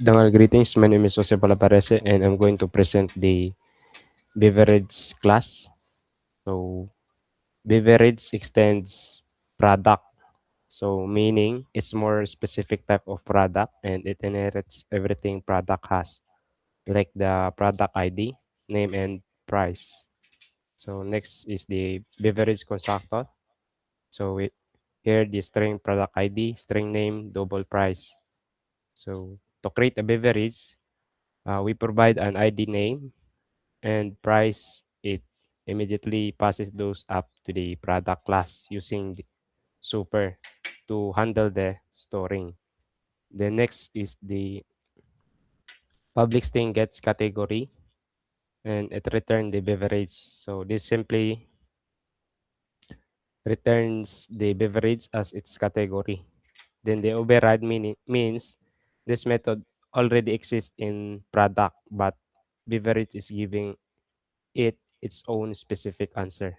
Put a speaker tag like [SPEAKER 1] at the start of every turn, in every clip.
[SPEAKER 1] Dangal greetings. My name is Jose Palaparese and I'm going to present the beverage class. So beverage extends product. So meaning it's more specific type of product and it inherits everything product has, like the product ID, name and price. So next is the beverage constructor. So here the string product ID, string name, double price. So to create a beverage, we provide an ID name and price. It immediately passes those up to the product class using the super to handle the storing. The next is the public string gets category and it returns the beverage. So this simply returns the beverage as its category. Then the override means this method already exists in product, but beverage is giving it its own specific answer.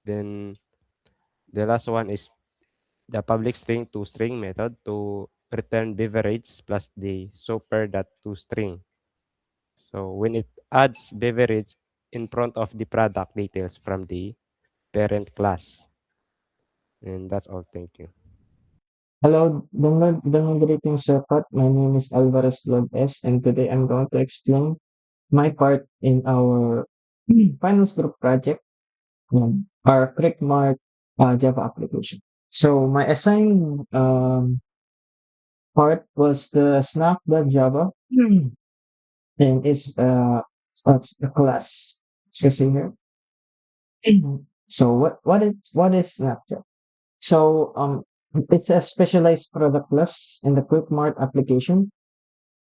[SPEAKER 1] Then the last one is the public string to string method to return beverage plus the super dot to string. So when it adds beverage in front of the product details from the parent class. And that's all. Thank you.
[SPEAKER 2] Hello, Dungan greetings, Pat. My name is Alvarez Lopez, and today I'm going to explain my part in our finance group project, our ClickMart Java application. So my assigned part was the snap.java, and it's a class. As you see here. So what is Snapchat? So it's a specialized product class in the QuickMart application.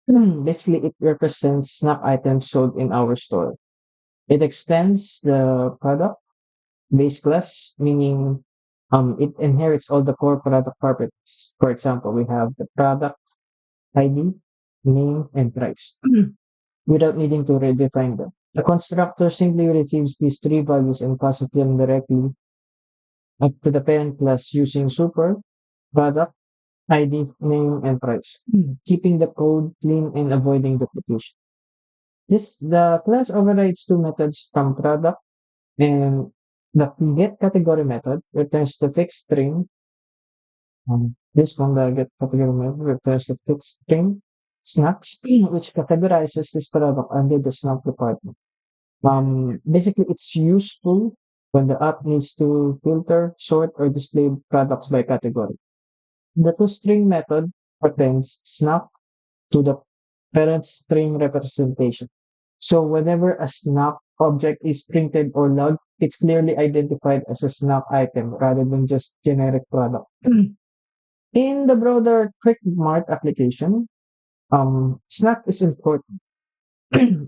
[SPEAKER 2] Basically, it represents snack items sold in our store. It extends the product base class, meaning it inherits all the core product properties. For example, we have the product ID, name, and price without needing to redefine them. The constructor simply receives these three values and passes them directly up to the parent class using super, product, ID, name, and price, keeping the code clean and avoiding duplication. The class overrides two methods from product, and the get category method returns the fixed string. This one, the get category method returns the fixed string snacks, which categorizes this product under the snack department. Basically, it's useful when the app needs to filter, sort, or display products by category. The toString method appends snap to the parent string representation. So whenever a snap object is printed or logged, it's clearly identified as a snap item rather than just generic product. In the broader QuickMart application, snap is important.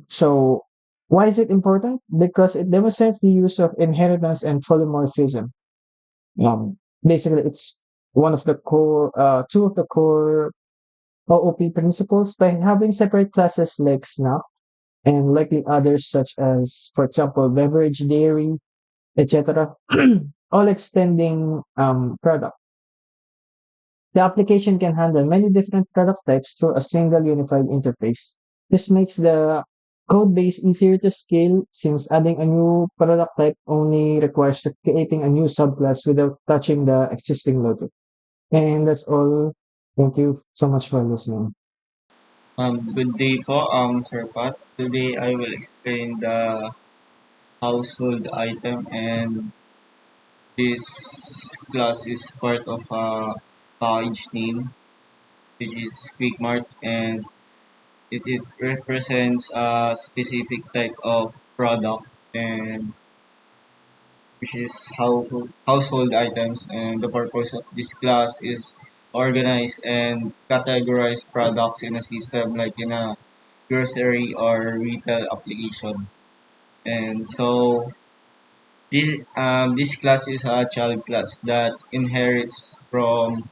[SPEAKER 2] So why is it important? Because it demonstrates the use of inheritance and polymorphism. Basically, it's two of the core OOP principles. By having separate classes like snap and likely others such as, for example, beverage, dairy, etc., all extending product. The application can handle many different product types through a single unified interface. This makes the code base easier to scale since adding a new product type only requires creating a new subclass without touching the existing logic. And that's all. Thank you so much for listening.
[SPEAKER 3] Good day po, Sir Pat. Today I will explain the household item, and this class is part of a package name which is QuickMart, and it represents a specific type of product, and which is household items, and the purpose of this class is organize and categorize products in a system like in a grocery or retail application. And so this class is a child class that inherits from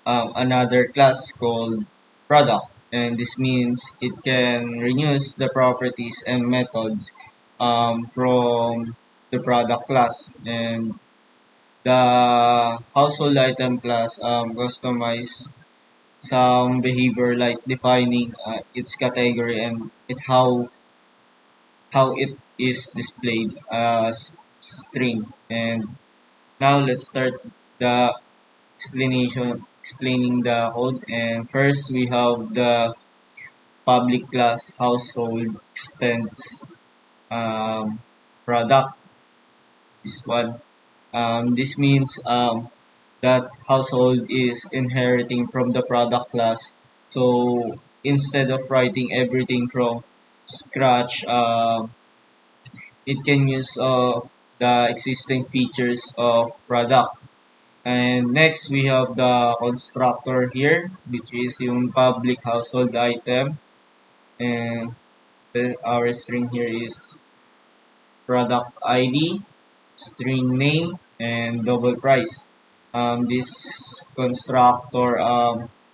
[SPEAKER 3] another class called product. And this means it can reuse the properties and methods from the product class. And the household item class customize some behavior like defining its category and how it is displayed as string. And now let's start the explaining the code. And first we have the public class household extends product. This one. This means that household is inheriting from the product class. So instead of writing everything from scratch, it can use the existing features of product. And next we have the constructor here, which is yung public household item. And our string here is product ID, string name, and double price. This constructor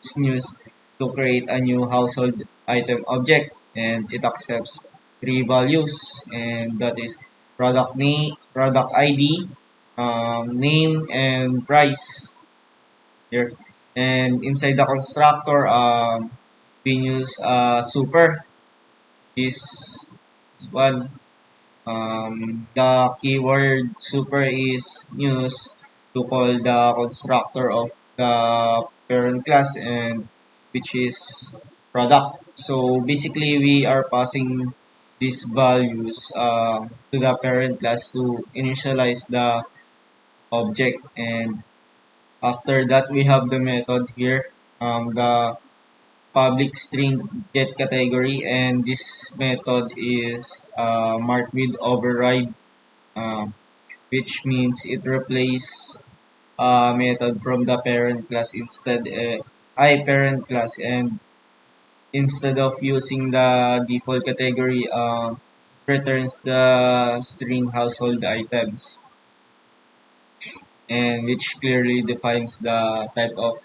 [SPEAKER 3] is used to create a new household item object, and it accepts three values, and that is product name, product ID, name, and price here. And inside the constructor, we use super. This one. The keyword super is used to call the constructor of the parent class, and which is product. So basically we are passing these values to the parent class to initialize the object. And after that we have the method here, the public string get category, and this method is marked with override, um, which means it replaces a method from the parent class instead parent class, and instead of using the default category, returns the string household items, and which clearly defines the type of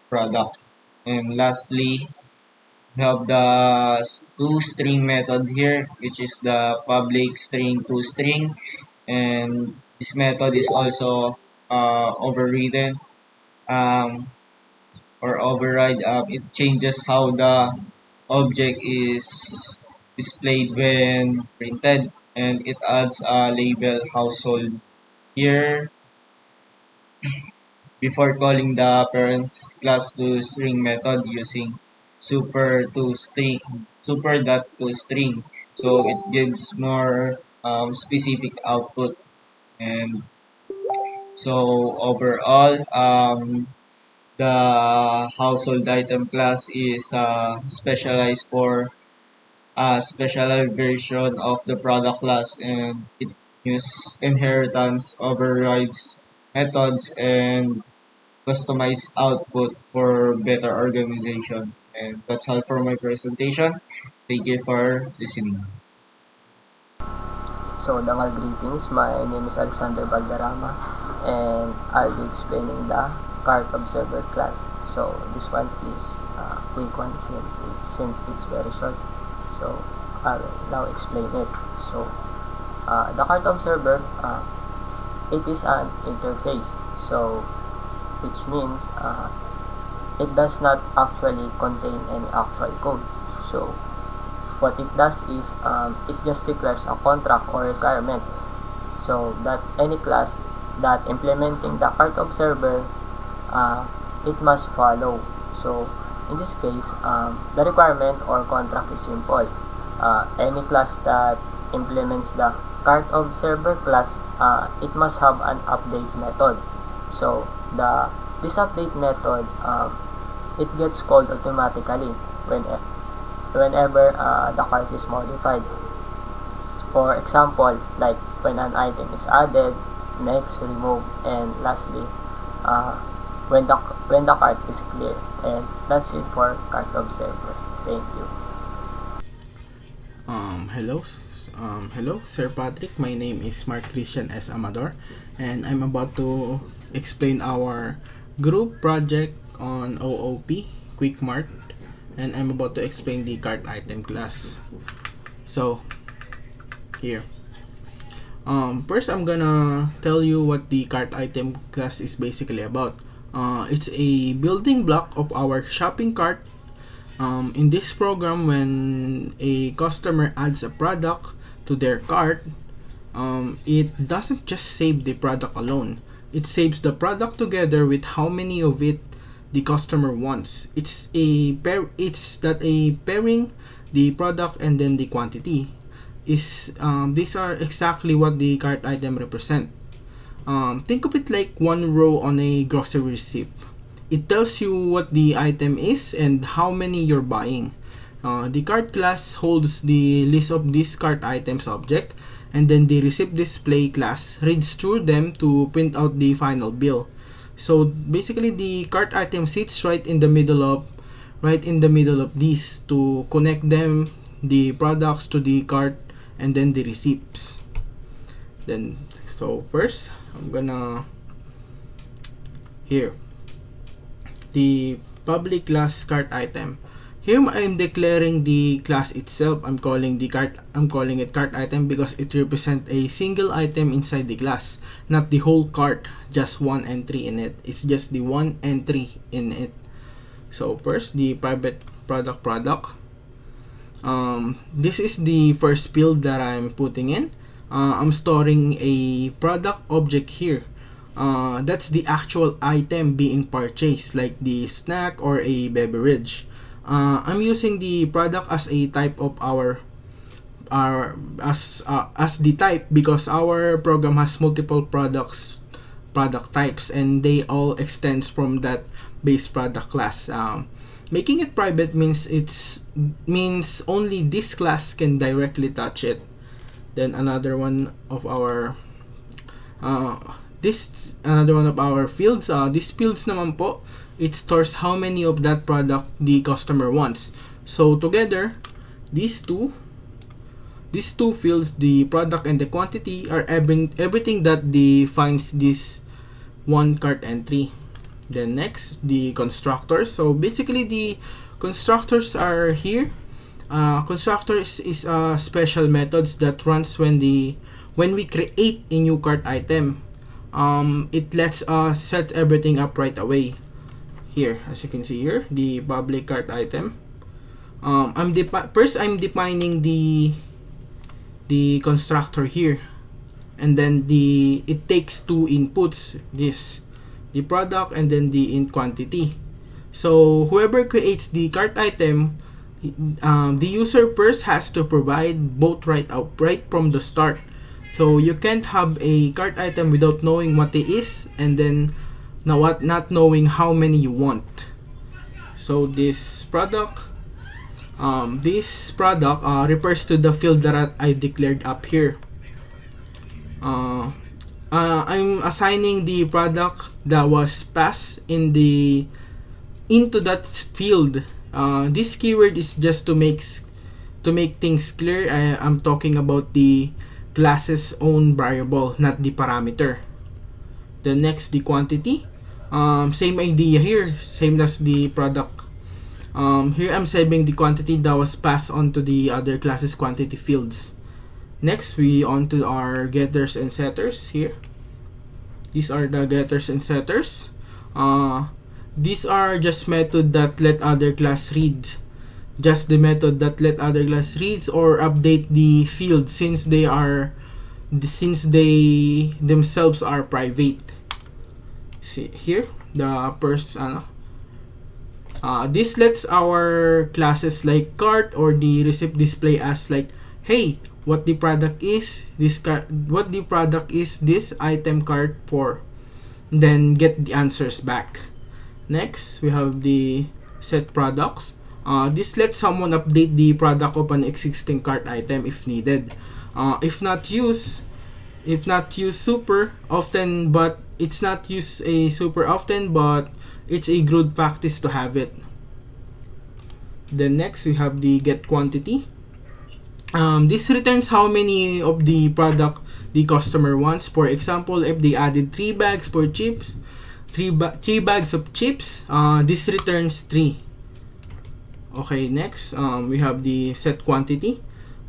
[SPEAKER 3] product. And lastly, we have the toString method here, which is the public string toString, and this method is also overridden, um, or override. It changes how the object is displayed when printed, and it adds a label household here before calling the parents class to string method using super dot to string. So it gives more specific output. And so overall, the household item class is specialized for a specialized version of the product class, and it uses inheritance, overrides methods, and customized output for better organization. And that's all for my presentation. Thank you for listening.
[SPEAKER 4] So, dangal greetings. My name is Alexander Valderrama, and I'll be explaining the cart observer class. So, this one please, quick one since it's very short. So, I will now explain it. So, the cart observer, it is an interface. So, which means it does not actually contain any actual code. So, what it does is it just declares a contract or requirement, so that any class that implementing the cart observer, it must follow. So in this case, the requirement or contract is simple. Any class that implements the cart observer class, it must have an update method. So this update method, it gets called automatically whenever the cart is modified. For example, like when an item is added, next remove, and lastly, when the cart is clear. And that's it for cart observer. Thank you.
[SPEAKER 5] Hello, Sir Patrick. My name is Mark Christian S. Amador, and I'm about to explain our group project on OOP, Quick Mart, and I'm about to explain the cart item class. So, here. First, I'm gonna tell you what the cart item class is basically about. It's a building block of our shopping cart. In this program, when a customer adds a product to their cart, it doesn't just save the product alone. It saves the product together with how many of it the customer wants. It's that a pairing the product and then the quantity. These are exactly what the cart item represent. Think of it like one row on a grocery receipt. It tells you what the item is and how many you're buying. The cart class holds the list of these cart items object, and then the receipt display class reads through them to print out the final bill. So basically, the cart item sits right in the middle of these to connect them, the products to the cart, and then the receipts. Then, so first, I'm gonna here the public class cart item. Here I'm declaring the class itself. I'm calling it cart item because it represents a single item inside the class, not the whole cart, just one entry in it. It's just the one entry in it. So first, the private product. This is the first field that I'm putting in. I'm storing a product object here. That's the actual item being purchased, like the snack or a beverage. I'm using the product as a type of as the type because our program has multiple product types, and they all extends from that base product class. Making it private means only this class can directly touch it. Then another one of our fields. These fields naman po, it stores how many of that product the customer wants. So together, these two fields, the product and the quantity, are everything that defines this one cart entry. Then next, the constructors. So basically, the constructors are here. Constructors is special methods that runs when we create a new cart item. It lets us set everything up right away. Here, as you can see here, the public cart item. I'm defining the constructor here, and then it takes two inputs, the product and then the in quantity. So whoever creates the cart item, the user first has to provide both right from the start. So you can't have a cart item without knowing what it is, and then not knowing how many you want. So this product refers to the field that I declared up here. I'm assigning the product that was passed into that field. This keyword is just to make things clear. I'm talking about the class's own variable, not the parameter. The next, the quantity. Same idea here, same as the product. Here I'm saving the quantity that was passed on to the other class's quantity fields. Next, we on to our getters and setters here. These are the getters and setters. These are just method that let other class read. Just the method that let other class reads or update the field since they themselves are private. See here, the first this lets our classes like cart or the receipt display as like, hey, what the product is this item cart for, then get the answers back. Next, we have the set products. This lets someone update the product of an existing cart item if needed. If not used super often, but it's a good practice to have it. Then next, we have the get quantity. This returns how many of the product the customer wants. For example, if they added 3 bags for chips, 3 bags of chips, this returns 3. Okay, next, we have the set quantity.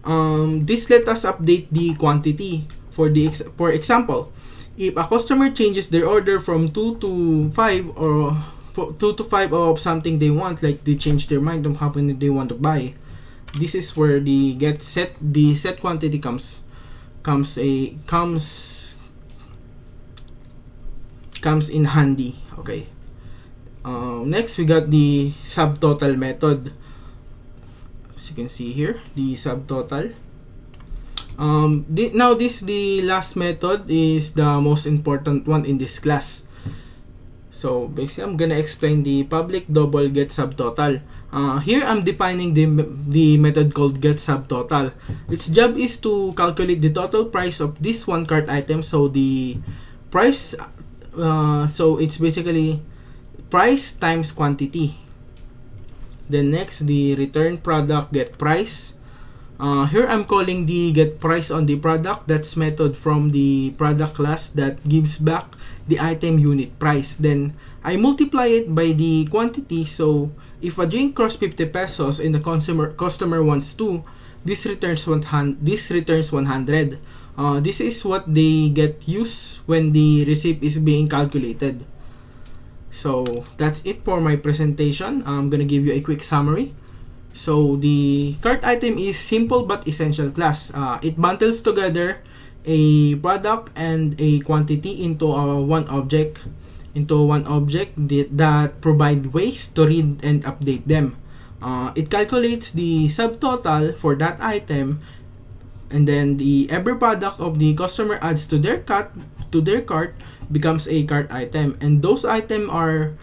[SPEAKER 5] This let us update the quantity. For example, if a customer changes their order from 2 to 5 or 2 to 5 of something they want, like they change their mind on how many they want to buy, this is where the set quantity comes in handy. Okay. Next, we got the subtotal method. As you can see here, the subtotal. Now the last method is the most important one in this class. So basically, I'm gonna explain the public double get subtotal. Here I'm defining the method called get subtotal. Its job is to calculate the total price of this one cart item. So the price, so it's basically price times quantity. Then next, the return product get price. Here I'm calling the get price on the product. That's method from the product class that gives back the item unit price. Then I multiply it by the quantity. So if a drink costs 50 pesos and the customer wants 2, this returns 100. This is what they get used when the receipt is being calculated. So that's it for my presentation. I'm gonna give you a quick summary. So the cart item is simple but essential class. It bundles together a product and a quantity into one object that provide ways to read and update them. It calculates the subtotal for that item, and then every product of the customer adds to their cart becomes a cart item, and those items are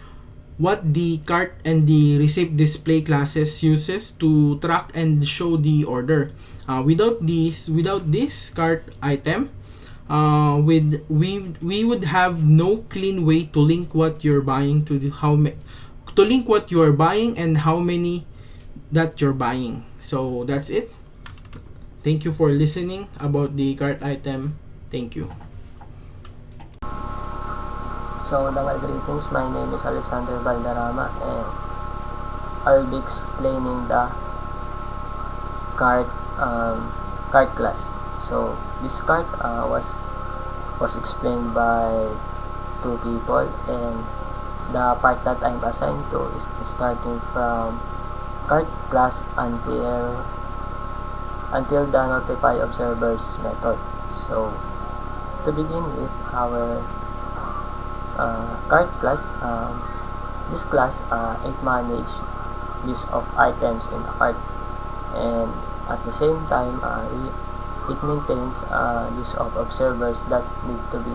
[SPEAKER 5] what the cart and the receipt display classes uses to track and show the order. Without this cart item, we would have no clean way to link what you're buying to link what you are buying and how many that you're buying. So that's it. Thank you for listening about the cart item. Thank you.
[SPEAKER 4] So, my greetings. My name is Alexander Valderrama, and I'll be explaining the cart class. So, this cart was explained by 2 people, and the part that I'm assigned to is starting from cart class until the notify observers method. So, to begin with our cart class, this class it manages list of items in the cart, and at the same time it maintains a list of observers that need to be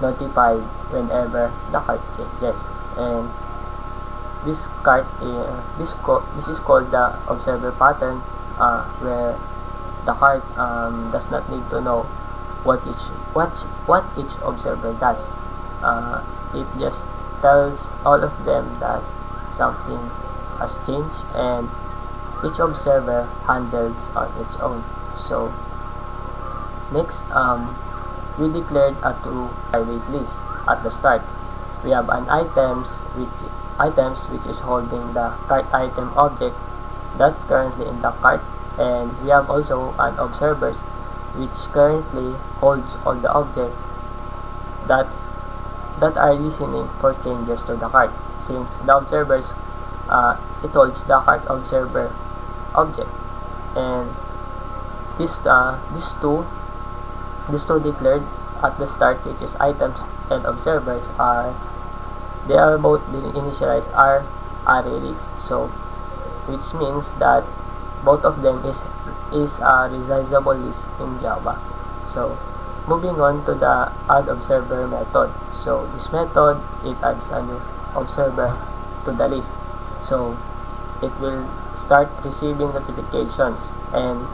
[SPEAKER 4] notified whenever the cart changes. And this cart this is called the observer pattern, where the cart does not need to know what each observer does. It just tells all of them that something has changed, and each observer handles on its own. So next, we declared a true private list at the start. We have an items which is holding the cart item object that currently in the cart, and we have also an observers which currently holds all the object that are listening for changes to the cart, since the observers it holds the cart observer object. And these two declared at the start, which is items and observers, they are both being initialized are array list. So which means that both of them is a resizable list in Java. So moving on to the add observer method. So this method, it adds a new observer to the list. So it will start receiving notifications. And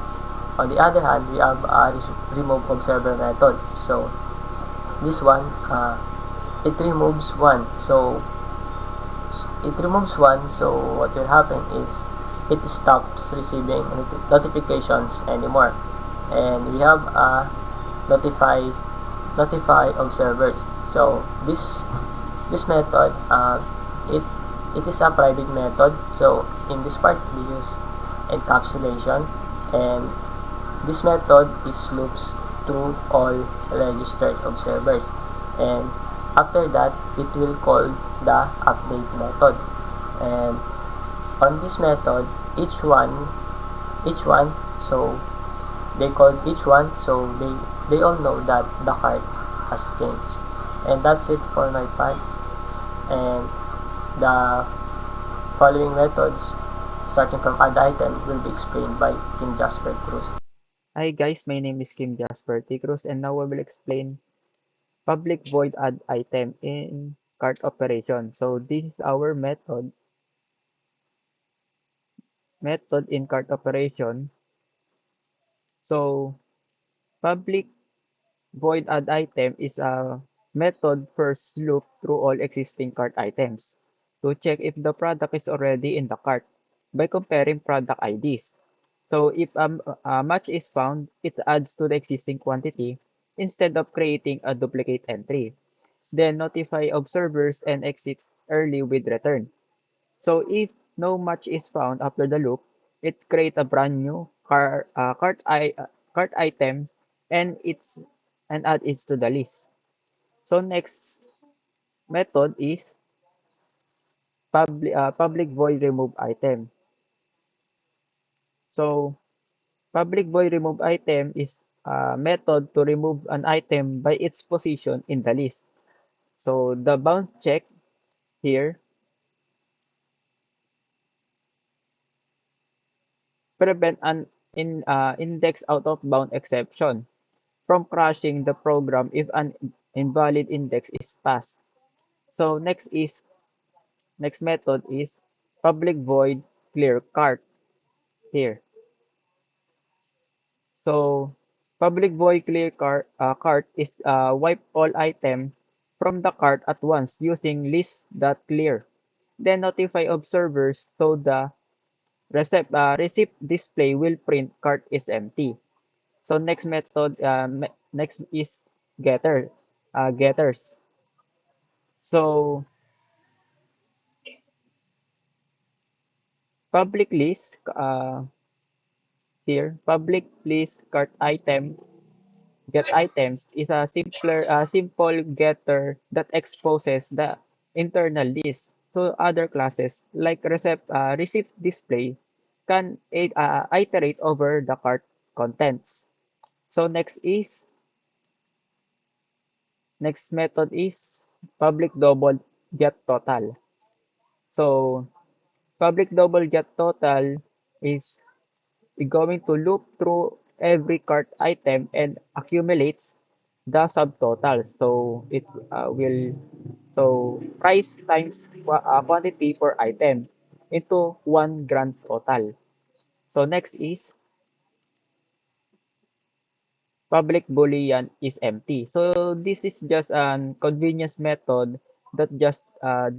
[SPEAKER 4] on the other hand, we have a remove observer method. So this one, it removes one. So what will happen is it stops receiving notifications anymore. And we have a notify observers. So this method, it is a private method. So in this part we use encapsulation, and this method is loops through all registered observers. and after that it will call the update method. And on this method, each one so they called each one, so they all know that the cart has changed. And that's it for my part, and the following methods starting from add item will be explained by Kim Jasper Cruz.
[SPEAKER 6] Hi guys, my name is Kim Jasper T. Cruz, and now I will explain public void add item in cart operation. So this is our method in cart operation. So public void add item is a method first loop through all existing cart items to check if the product is already in the cart by comparing product IDs. So if a match is found, it adds to the existing quantity instead of creating a duplicate entry. Then notify observers and exits early with return. So if no match is found after the loop, it create a brand new cart item and add it to the list. So next method is public void remove item. So public void remove item is a method to remove an item by its position in the list. So the bounce check here prevent an index out of bound exception from crashing the program if an invalid index is passed. So next method is public void clear cart here. So public void cart is wipe all item from the cart at once using list.clear. Then notify observers so the receipt display will print cart is empty. So next is getters. So public list here, public list cart item get items is a simple getter that exposes the internal list. So other classes like receipt display can iterate over the cart contents. So next method is public double get total. So public double get total is going to loop through every cart item and accumulates the subtotal. So it will so price times quantity per item into one grand total. So next is public boolean is empty. So this is just an convenience method that just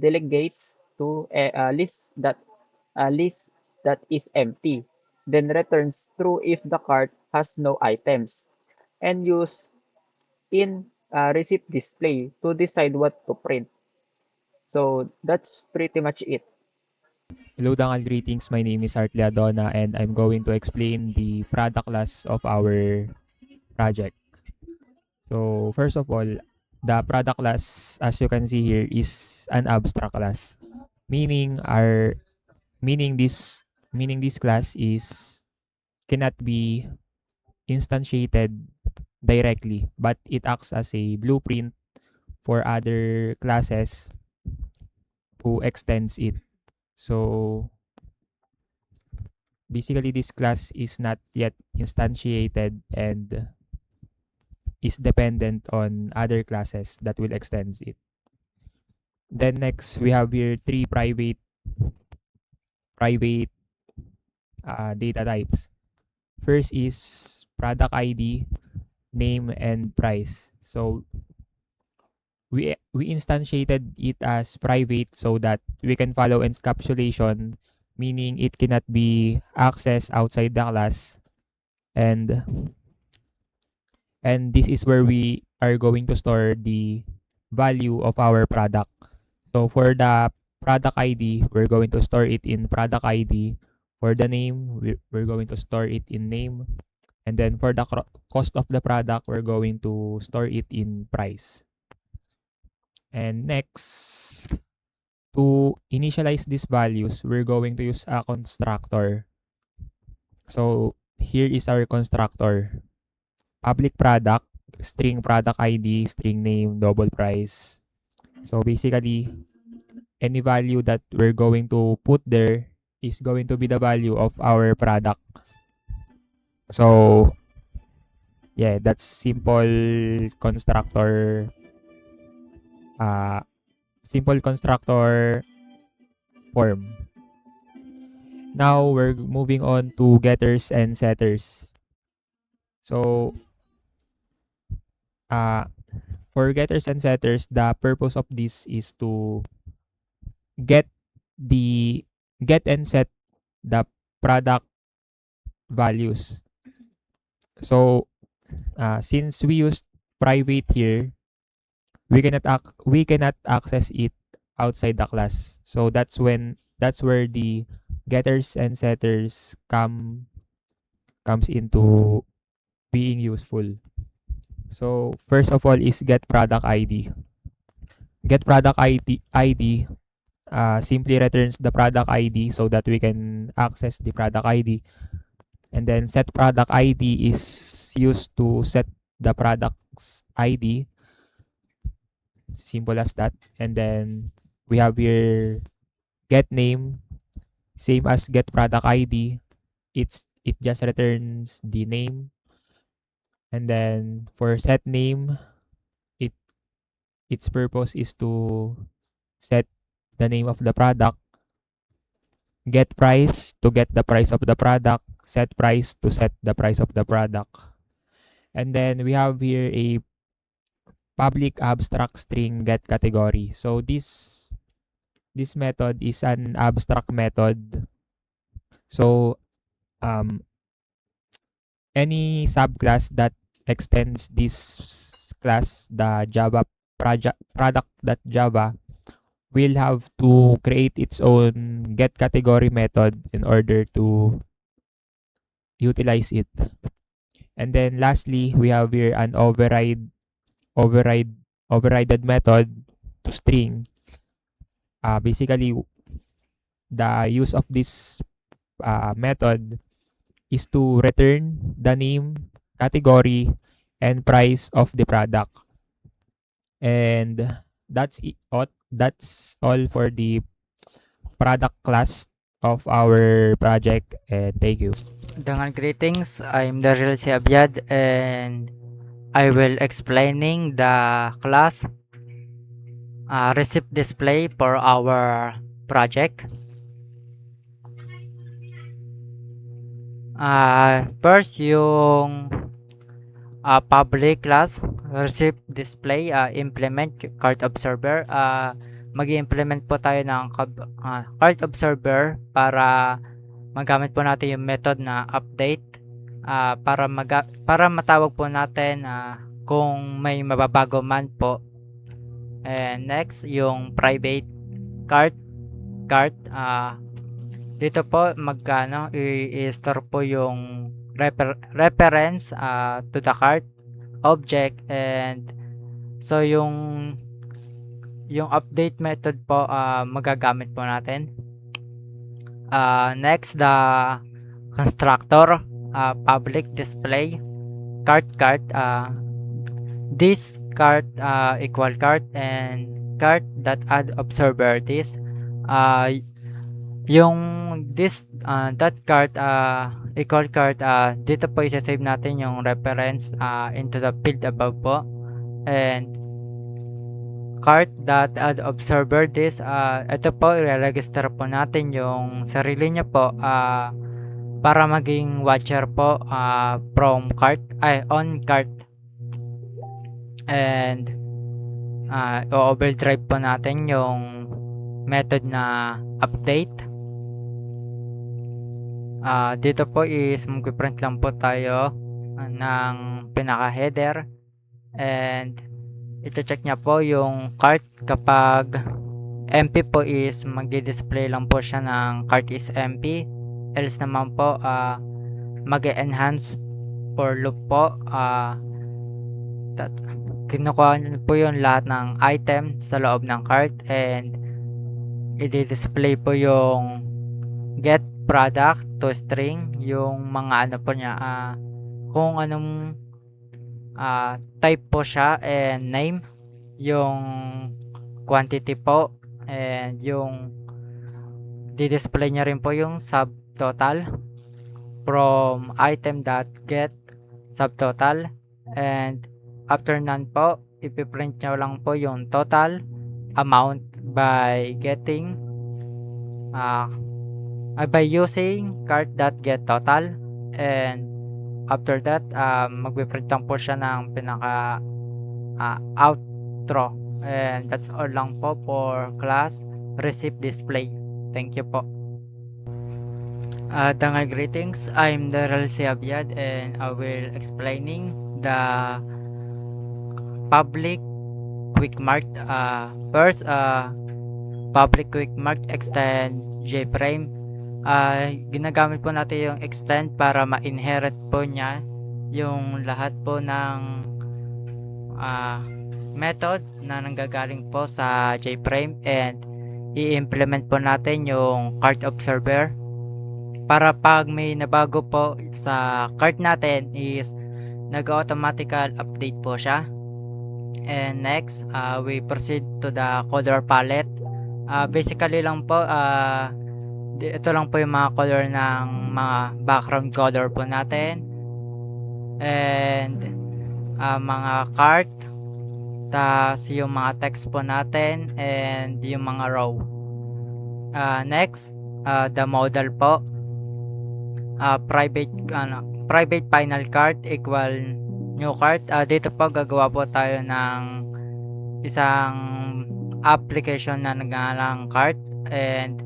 [SPEAKER 6] delegates to a list that is empty, then returns true if the cart has no items, and use in receipt display to decide what to print. So that's pretty much it.
[SPEAKER 7] Hello Dangal, greetings. My name is Art Leadona and I'm going to explain the product class of our project. So first of all, the product class as you can see here is an abstract class. Meaning our meaning this class is cannot be instantiated directly, but it acts as a blueprint for other classes who extends it. So basically this class is not yet instantiated and is dependent on other classes that will extend it. Then next we have here three private data types. First is product ID, name, and price. So we instantiated it as private so that we can follow encapsulation, meaning it cannot be accessed outside the class, and this is where we are going to store the value of our product. So for the product ID, we're going to store it in product ID. For the name, we're going to store it in name. And then for the cost of the product, we're going to store it in price. And next, to initialize these values, we're going to use a constructor. So here is our constructor. Public product, string product ID, string name, double price. So basically, any value that we're going to put there is going to be the value of our product. So yeah, that's simple constructor. Simple constructor form. Now we're moving on to getters and setters. So for getters and setters, the purpose of this is to get and set the product values. So since we use private here, we cannot access it outside the class. So that's where the getters and setters comes into being useful. So first of all is get product ID. Get product ID simply returns the product ID so that we can access the product ID. And then set product ID is used to set the product's ID. Simple as that. And then we have here get name, same as get product ID. It just returns the name. And then for set name, its purpose is to set the name of the product. Get price to get the price of the product. Set price to set the price of the product. And then we have here a public abstract string get category. So this method is an abstract method. So any subclass that extends this class, the Java product.java, will have to create its own get category method in order to utilize it. And then lastly, we have here an overrided method to string. Basically, the use of this method is to return the name, category, and price of the product. And that's all for the product class of our project. And thank you.
[SPEAKER 6] Dengan greetings, I'm Daryl Siabyad and I will explaining the class receipt display for our project. First, yung public class receipt display implement cart observer. Mag-implement po tayo ng cart observer para magamit po natin yung method na update para matawag po natin kung may mababago man po. And next, yung private cart dito po i-store po yung reference to the cart object. And so yung update method po magagamit po natin. Next, the constructor public display cart this cart equal cart and cart that add observer this yung this that cart equal cart dito po i-save natin yung reference into the field above po. And cart that add observer this ito po i-register po natin yung sarili niya po para maging watcher po from cart on cart. And overdrive po natin yung method na update. Dito po is mag-print lang po tayo ng pinaka header and ito-check niya po yung cart. Kapag empty po is mag-display lang po siya ng cart is empty, else naman po mag-enhance for loop po
[SPEAKER 8] kinukuha niyo po yung lahat ng item sa loob ng cart and i-display po yung get product to string, yung mga ano po niya, kung anong type po siya and name, yung quantity po, and yung di-display niya rin po yung subtotal from item.get subtotal, and after none po ipiprint nyo lang po yung total amount by getting by using cart.getTotal, and after that magpiprint lang po siya ng pinaka outro, and that's all lang po for class receipt display. Thank you po. Dangal greetings, I'm Daryl Siabyad and I will explaining the public quick mart. First, public quick mart extend JFrame. Ginagamit po natin yung extend para ma-inherit po niya yung lahat po ng method na nanggagaling po sa JFrame, and i-implement po natin yung cart observer para pag may nabago po sa cart natin is nag-automatical update po siya. And next, we proceed to the color palette. Basically lang po, ito lang po yung mga color ng mga background color po natin, and mga cart, tas yung mga text po natin, and yung mga row. Next, the model po, private final cart equal new cart. Dito po gagawa po tayo ng isang application na nagalang cart, and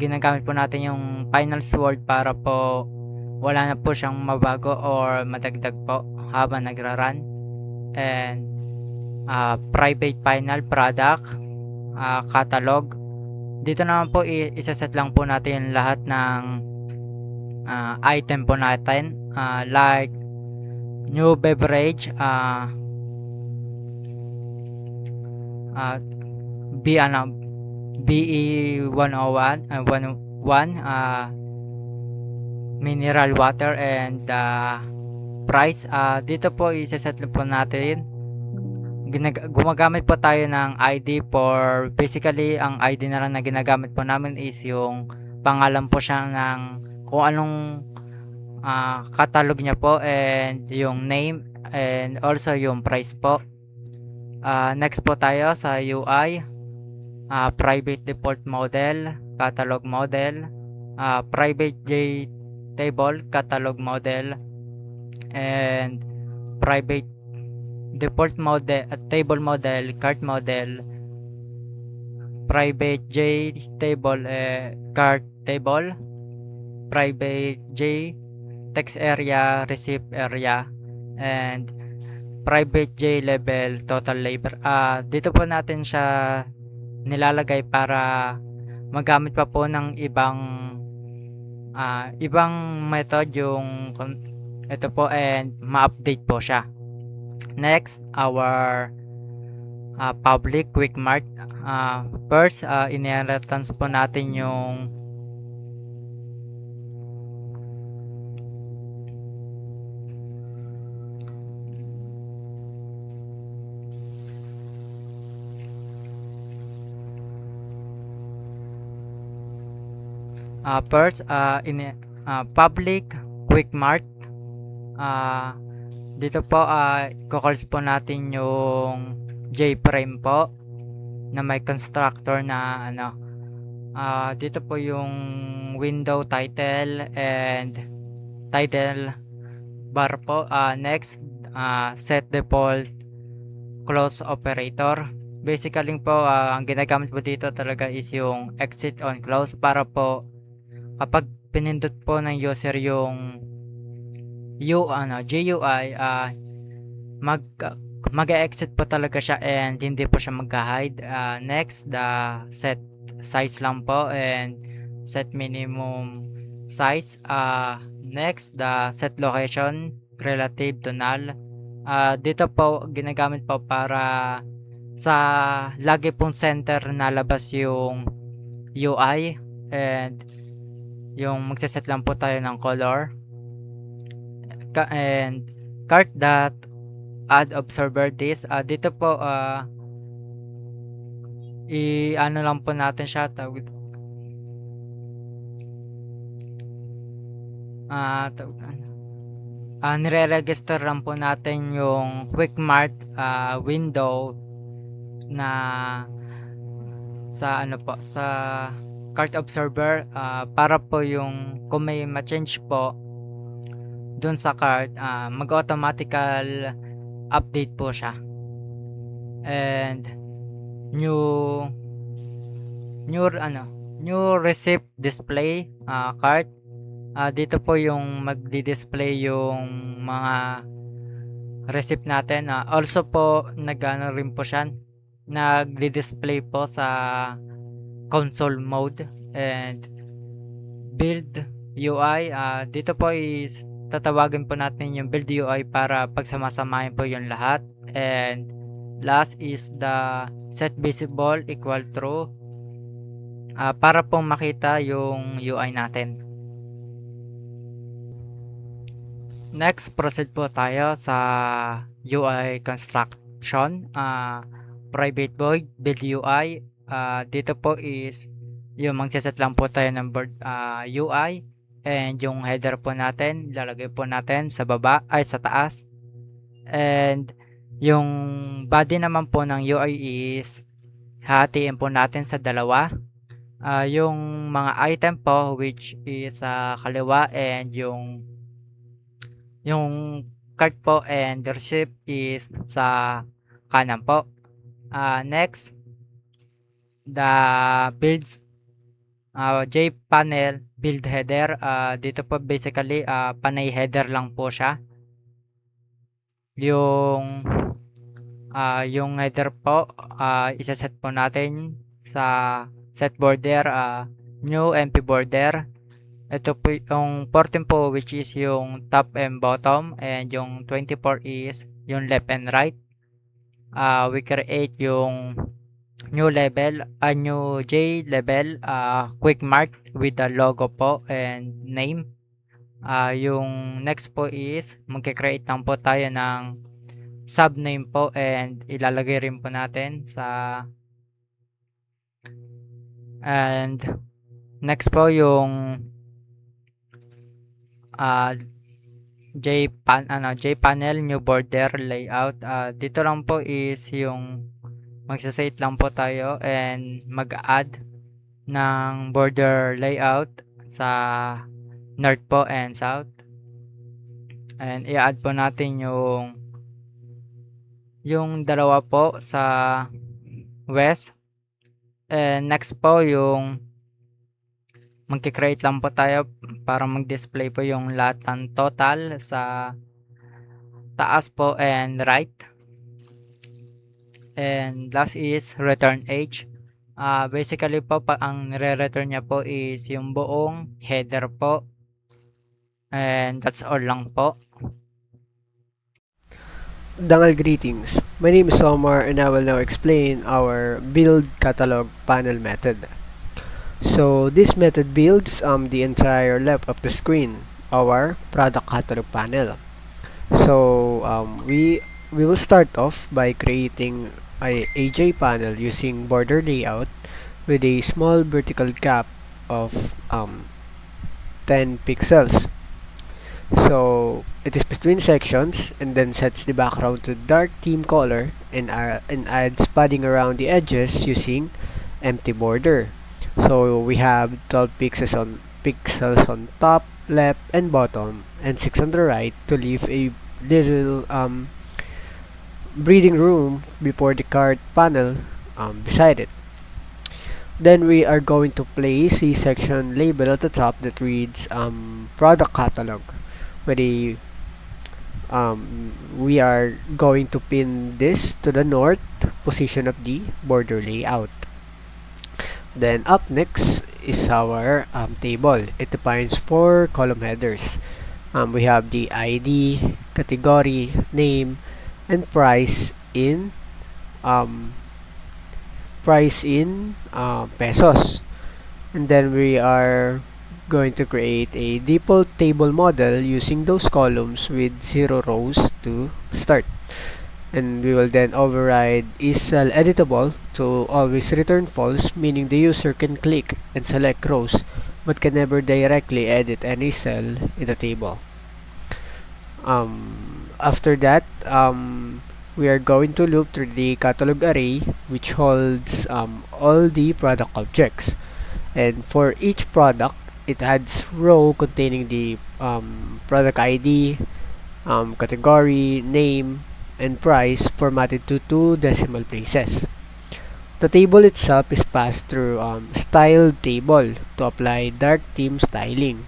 [SPEAKER 8] ginagamit po natin yung final word para po wala na po siyang mabago or madagdag po habang nagra-run. And private final product catalog, dito naman po isaset lang po natin lahat ng item po natin, like new beverage, BE101 mineral water, and price. Dito po isaset po natin, gumagamit po tayo ng ID for, basically ang ID na lang na ginagamit po namin is yung pangalan po siya ng kung anong catalog niya po, and yung name, and also yung price po. Next po tayo sa UI, private default model, catalog model, private JTable catalog model, and private default model table model cart model, private JTable cart table, private J text area receipt area, and private J label total labor. Dito po natin siya nilalagay para magamit pa po ng ibang method yung ito po, and ma-update po siya. Next, our public quick mart. First, inheritance po natin yung public quick mart. Dito po i-calls po natin yung JFrame po na may constructor na dito po yung window title and title bar po. Next, set default close operator. Basically po ang ginagamit po dito talaga is yung exit on close, para po kapag pinindot po ng user yung GUI, mag-exit po talaga siya and hindi po siya mag-hide. Next, the set size lang po and set minimum size. Next, the set location relative to null. Dito po ginagamit po para sa lagi pong center nalabas yung UI, and yung magse-set lang po tayo ng color. And cart dot add observer this, dito po i-ano lang po natin siya, tawag nire-register lang po natin yung quick mart window na sa ano po, sa cart observer, para po yung kung may ma-change po dun sa cart, mag-automatical update po siya. And new receipt display cart, dito po yung magdi-display yung mga receipt natin. Also po nag-ano rin po siya, nagdi-display po sa console mode. And build UI, dito po is tatawagin po natin yung build UI para pagsamasamahin po yung lahat. And last is the set visible equal true, para pong makita yung UI natin. Next, proceed po tayo sa UI construction. Private void build UI, dito po is yung magsiset lang po tayo ng UI, and yung header po natin lalagay po natin sa baba ay sa taas. And yung body naman po ng UI is hatiin po natin sa dalawa. Yung mga item po which is sa kaliwa, and yung cart po and receipt is sa kanan po. Next, the builds jpanel build header, dito po basically panay header lang po siya. Yung header po, isa-set po natin sa set border, new empty border. Ito po yung 14 po which is yung top and bottom, and yung 24 is yung left and right. We create yung new level, new J level quick mart with the logo po and name. Yung next po is magke-create lang po tayo ng subname po, and ilalagay rin po natin sa, and next po yung jpanel new border layout. Dito lang po is yung magsa-set lang po tayo and mag-add ng border layout sa north po and south, and i-add po natin yung dalawa po sa west. And next po yung magki-create lang po tayo para mag-display po yung lahat ng total sa taas po and right. And last is return age. Basically po, ang nire-return niya po is yung buong header po. And that's all lang po.
[SPEAKER 9] Dangal greetings. My name is Omar, and I will now explain our build catalog panel method. So this method builds the entire left of the screen, our product catalog panel. So we will start off by creating a AJ panel using border layout with a small vertical gap of 10 pixels. So it is between sections, and then sets the background to dark theme color, and adds padding around the edges using empty border. So we have 12 pixels on top, left, and bottom, and 6 on the right to leave a little breathing room before the cart panel beside it. Then we are going to place a section label at the top that reads product catalog. We are going to pin this to the north position of the border layout. Then up next is our table. It defines 4 column headers. We have the ID, category, name, and um, price in pesos. And then we are going to create a default table model using those columns with 0 rows to start. And we will then override is cell editable to always return false, meaning the user can click and select rows but can never directly edit any cell in the table. After that, we are going to loop through the catalog array, which holds all the product objects. And for each product, it adds row containing the product ID, category, name, and price formatted to 2 decimal places. The table itself is passed through style table to apply dark theme styling.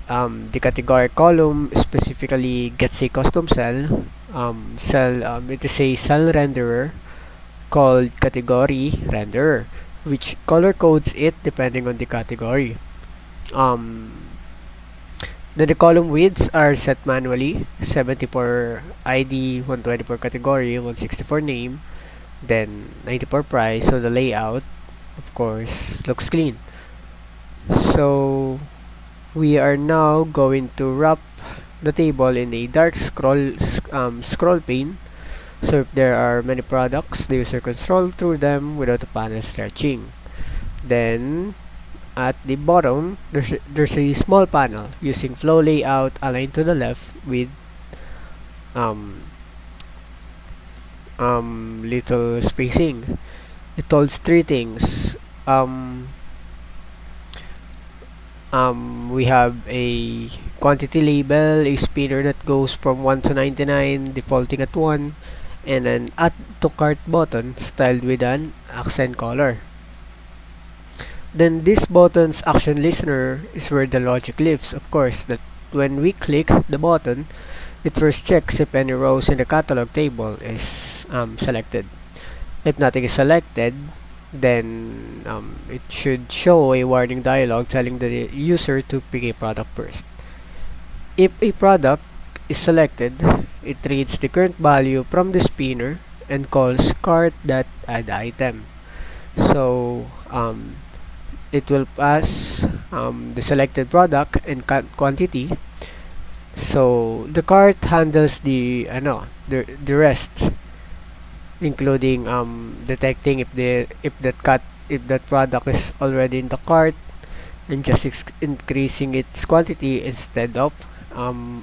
[SPEAKER 9] The category column specifically gets a custom cell. It is a cell renderer called category renderer, which color codes it depending on the category. Then the column widths are set manually, 70 for ID, 120 for category, 160 for name, then 90 for price, so the layout, of course, looks clean. So we are now going to wrap the table in a dark scroll pane. So if there are many products, the user can scroll through them without the panel stretching. Then at the bottom, there's a small panel using flow layout aligned to the left with little spacing. It holds 3 things. We have a quantity label, a spinner that goes from 1 to 99, defaulting at 1, and an add to cart button styled with an accent color. Then this button's action listener is where the logic lives. Of course, that when we click the button, it first checks if any rows in the catalog table is selected. If nothing is selected, then it should show a warning dialog telling the user to pick a product first. If a product is selected, it reads the current value from the spinner and calls cart.addItem. So it will pass the selected product and quantity. So the cart handles the rest, including detecting if that product is already in the cart and just increasing its quantity instead of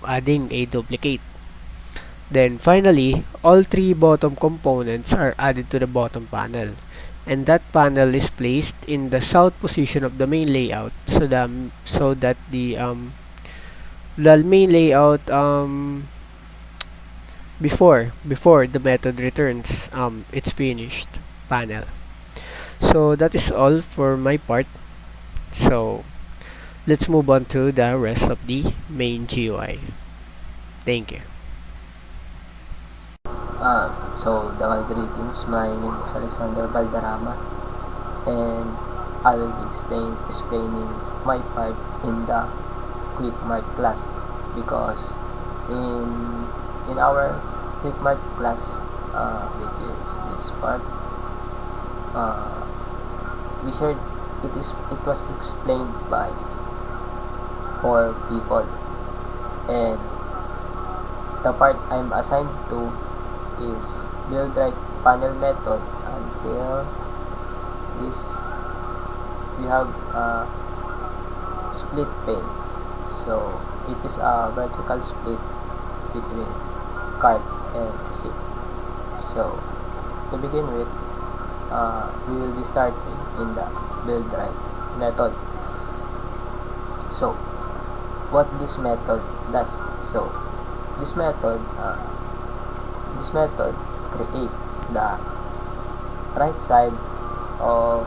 [SPEAKER 9] adding a duplicate. Then finally, all 3 bottom components are added to the bottom panel, and that panel is placed in the south position of the main layout so that the main layout before the method returns its finished panel. So that is all for my part. So let's move on to the rest of the main GUI. Thank you.
[SPEAKER 4] So, dagal greetings. My name is Alexander Valderrama, and I will be explaining my part in the Quick Mart class, because in our Quick Mart class, which is this part, we shared it was explained by 4 people, and the part I'm assigned to is build right panel method until this we have a split pane. So it is a vertical split between cart and receipt. So to begin with, we will be starting in the build right method. So what this method does, so this method creates the right side of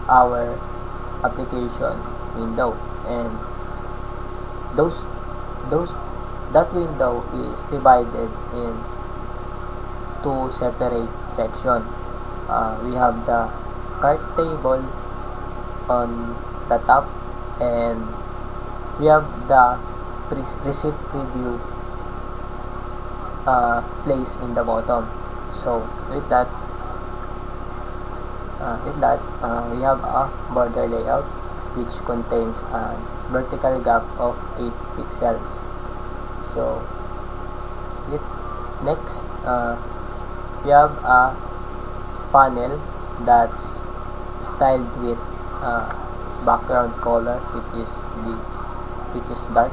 [SPEAKER 4] our application window, and that window is divided in 2 separate sections. We have the cart table on the top, and we have the receipt preview place in the bottom. So with that, we have a border layout which contains a vertical gap of 8 pixels. So with next, we have a panel that's styled with background color which is dark,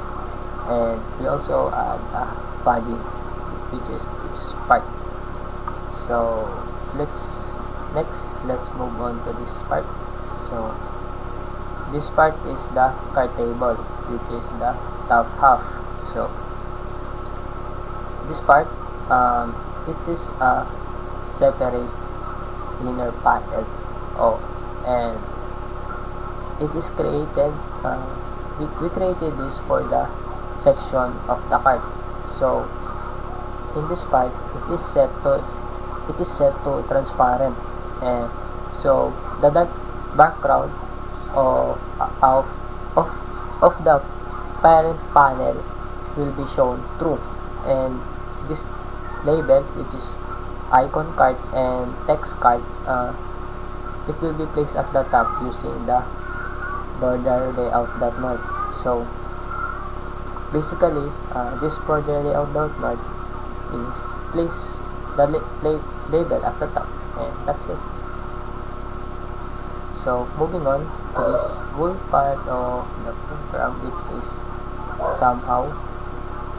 [SPEAKER 4] and we also add a padding which is this part. So let's move on to this part. So this part is the card table, which is the top half. So this part, it is a separate inner panel. And it is created. We created this for the section of the card. So in this part, it is set to transparent, and so the dark background of of of, of the parent panel will be shown through, and this label, which is icon card and text card, it will be placed at the top using the border layout.node. So basically, this border layout.node is place the label at the top, and that's it. So moving on to this whole part of the program, which is somehow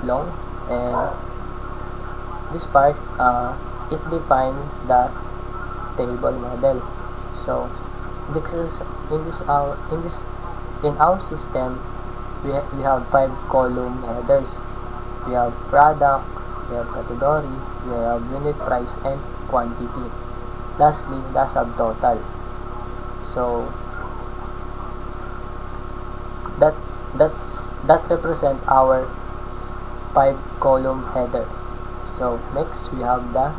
[SPEAKER 4] long, and this part, it defines the table model. So because in our system, we have 5 column headers. We have product, we have category, we have unit price, and quantity. Lastly, the subtotal. So that represent our 5 column header. So next, we have the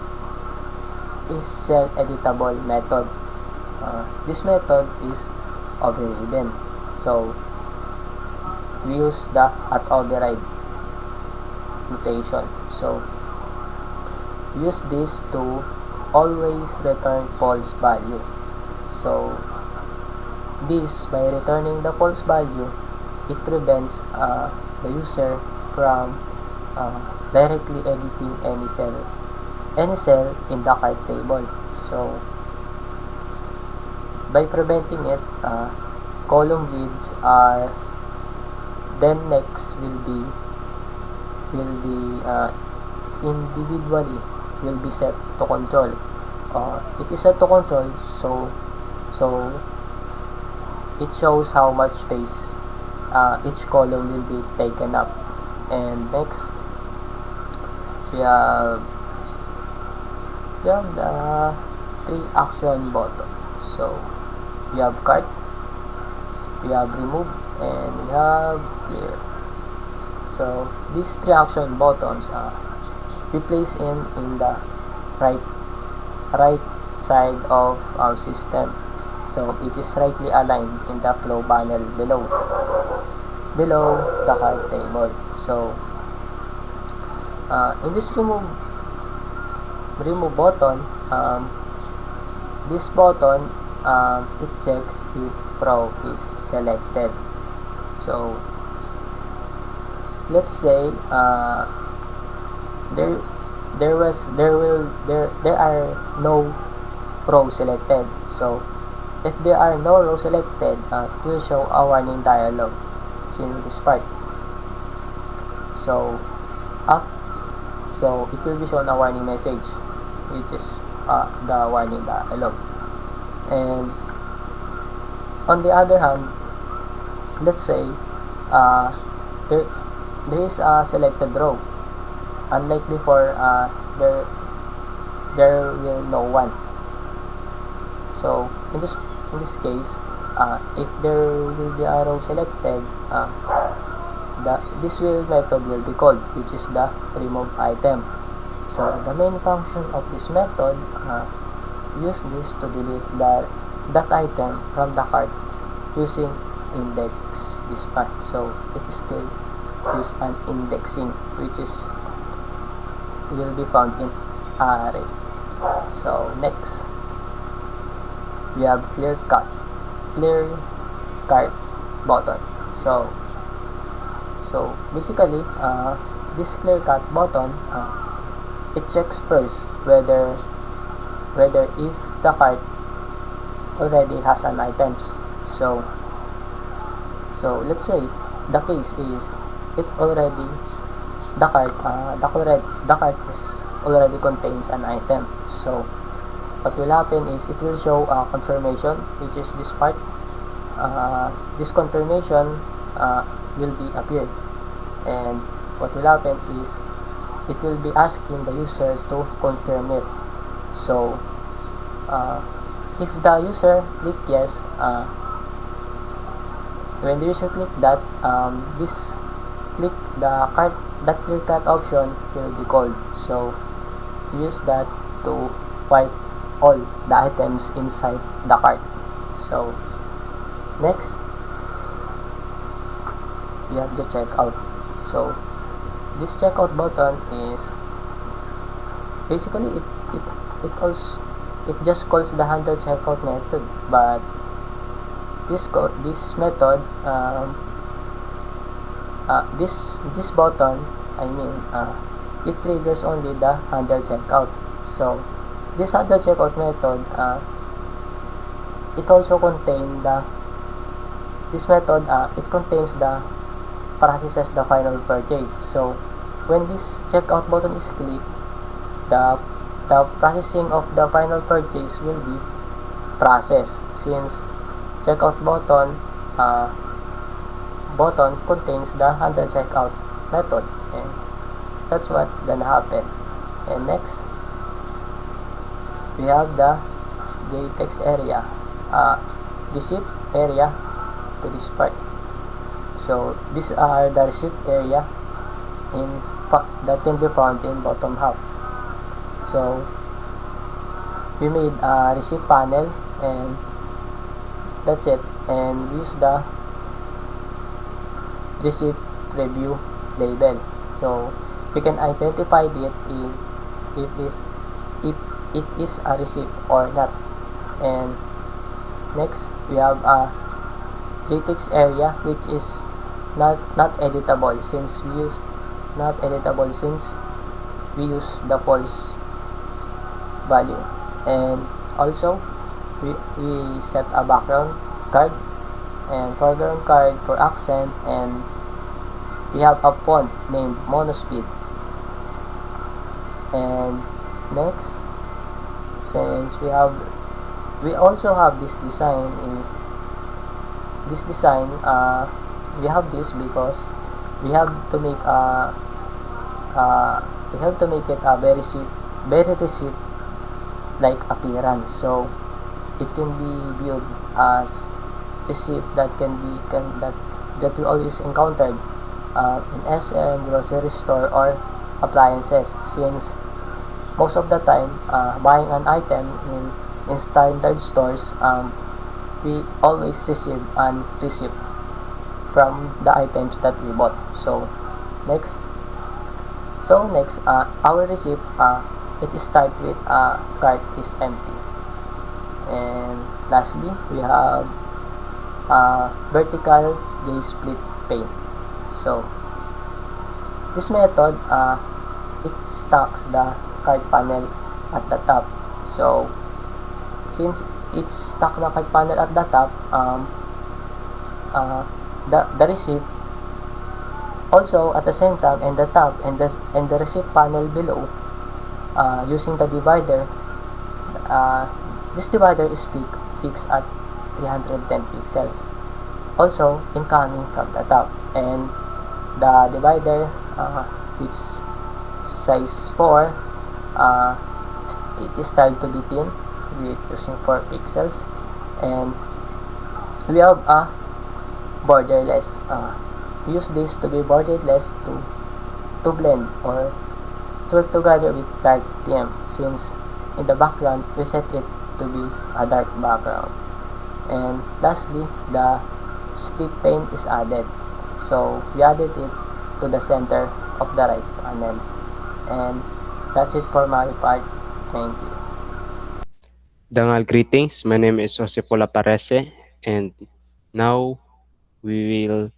[SPEAKER 4] is cell editable method. This method is overridden. So we use the at override notation. So use this to always return false value. So this, by returning the false value, it prevents the user from directly editing any cell in the card table. So by preventing it, column widths are then next will be individually will be set to control. It is set to control, so it shows how much space each column will be taken up. And next, we have the 3 action button. So we have card, we have remove, and we have clear. So these 3 action buttons we place in the right side of our system. So it is rightly aligned in the flow panel below the card table. So in this remove button, this button, it checks if row is selected. So let's say there are no row selected. So if there are no row selected, it will show a warning dialog in this part. So it will be shown a warning message, which is the warning dialog. And on the other hand, let's say there is a selected row. Unlike before, there will no one. So in this case, if there will be a row selected, this method will be called, which is the remove item. So the main function of this method, use this to delete that item from the cart using index this part. So it is still use an indexing, which is will be found in array. So next, we have clear cut button. So basically, this clear cut button, it checks first whether if the cart already has an items. So let's say the case is it already the cart is already contains an item. So what will happen is it will show a confirmation, which is this part. This confirmation will be appeared, and what will happen is it will be asking the user to confirm it. So if the user click yes, when the user click that, this click the cart, that clear cut option will be called. So use that to wipe all the items inside the cart. So next, we have the checkout. So this checkout button is basically it just calls the handle checkout method, but this method, this button, it triggers only the handle checkout. So this handle checkout method, it also contains it contains the processes the final purchase. So when this checkout button is clicked, the processing of the final purchase will be processed, since checkout button contains the handle checkout method, and that's what gonna happen. And next, we have the JTEX area, receipt area to this part. So these are the receipt area that can be found in bottom half. So we made a receipt panel, and that's it, and use the receipt preview label, so we can identify it if it is a receipt or not. And next, we have a JTEX area, which is not editable, since we use the false value. And also we set a background card and foreground card for accent, and we have a font named Monospeed. And next, since we also have this design, we have this because we have to make it a very receipt like appearance, so it can be viewed as receipt that we always encountered in SM, grocery store, or appliances, since most of the time buying an item in standard stores, we always receive a receipt from the items that we bought. So next, our receipt, it starts with cart is empty. And lastly, we have vertical gauge split pane. So this method, it stacks the cart panel at the top. So since it's stuck the cart panel at the top, the receipt also at the same time, and the top and the receipt panel below, using the divider, this divider is fixed at 310 pixels, also incoming from the top, and the divider, which size 4, it is started to be thin with using 4 pixels, and we have a borderless. We use this to be borderless to blend or to work together with dark theme, since in the background we set it to be a dark background. And lastly, the split pane is added, so we added it to the center of the right panel. And That's it for my part. Thank you.
[SPEAKER 1] Dangal greetings. My name is Jose Parese, and now we will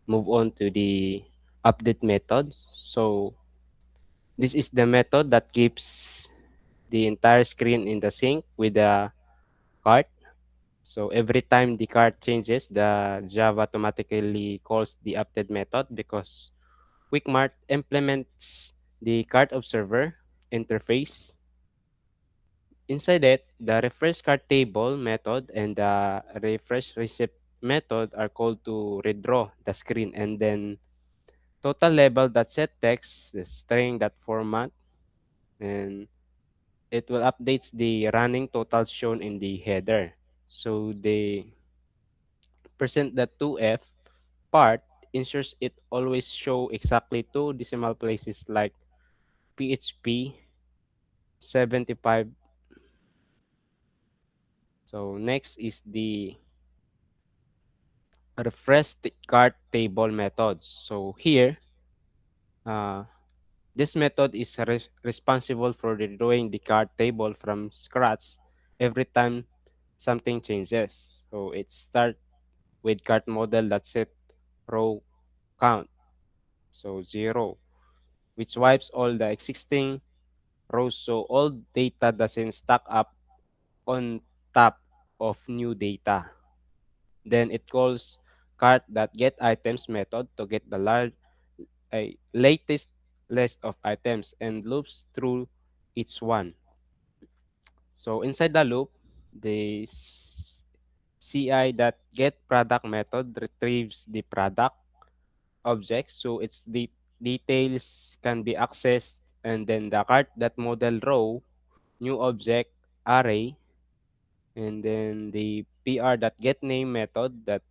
[SPEAKER 1] move on to the update method. So this is the method that keeps the entire screen in the sync with the cart. So every time the cart changes, the Java automatically calls the update method because QuickMart implements the cart observer interface. Inside it, the refresh cart table method and the refresh receipt method are called to redraw the screen, and then total label that set text, the string that format, and it will updates the running total shown in the header. So the percent that 2f part ensures it always show exactly two decimal places like PHP 75. So next is the refresh cart table method. So here, uh, this method is responsible for redrawing the cart table from scratch every time something changes. So it starts with cart model that set row count, so 0, which wipes all the existing rows so all data doesn't stack up on top of new data. Then it calls cart.getItems method to get the latest list of items and loops through each one. So inside the loop, the ci.getProduct method retrieves the product object so its details can be accessed, and then the cart.model row new object array, and then the pr.getName method that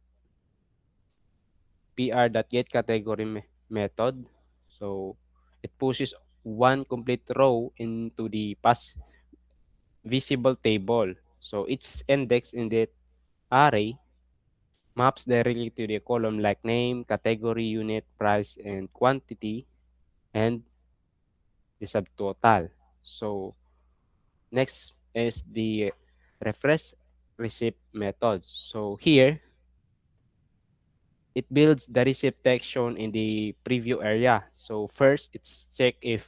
[SPEAKER 1] pr.getCategory method. So it pushes one complete row into the past visible table. So each index in the array maps directly to the column like name, category, unit, price, and quantity, and the subtotal. So next is the refresh receipt method. So here, it builds the receipt text shown in the preview area. So first, it's check if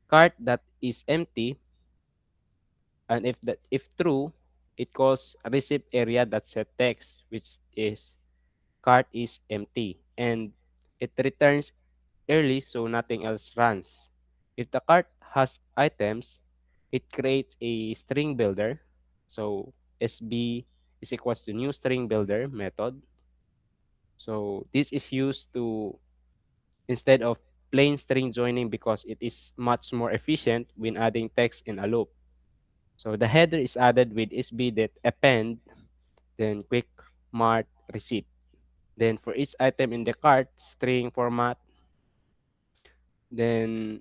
[SPEAKER 1] cart that is empty, and if true, it calls receipt area that set text, which is cart is empty, and it returns early so nothing else runs. If the cart has items, it creates a string builder. So SB is equals to new string builder method. So this is used to instead of plain string joining because it is much more efficient when adding text in a loop. So the header is added with sb.append, then quick mart receipt. Then for each item in the cart, string format, then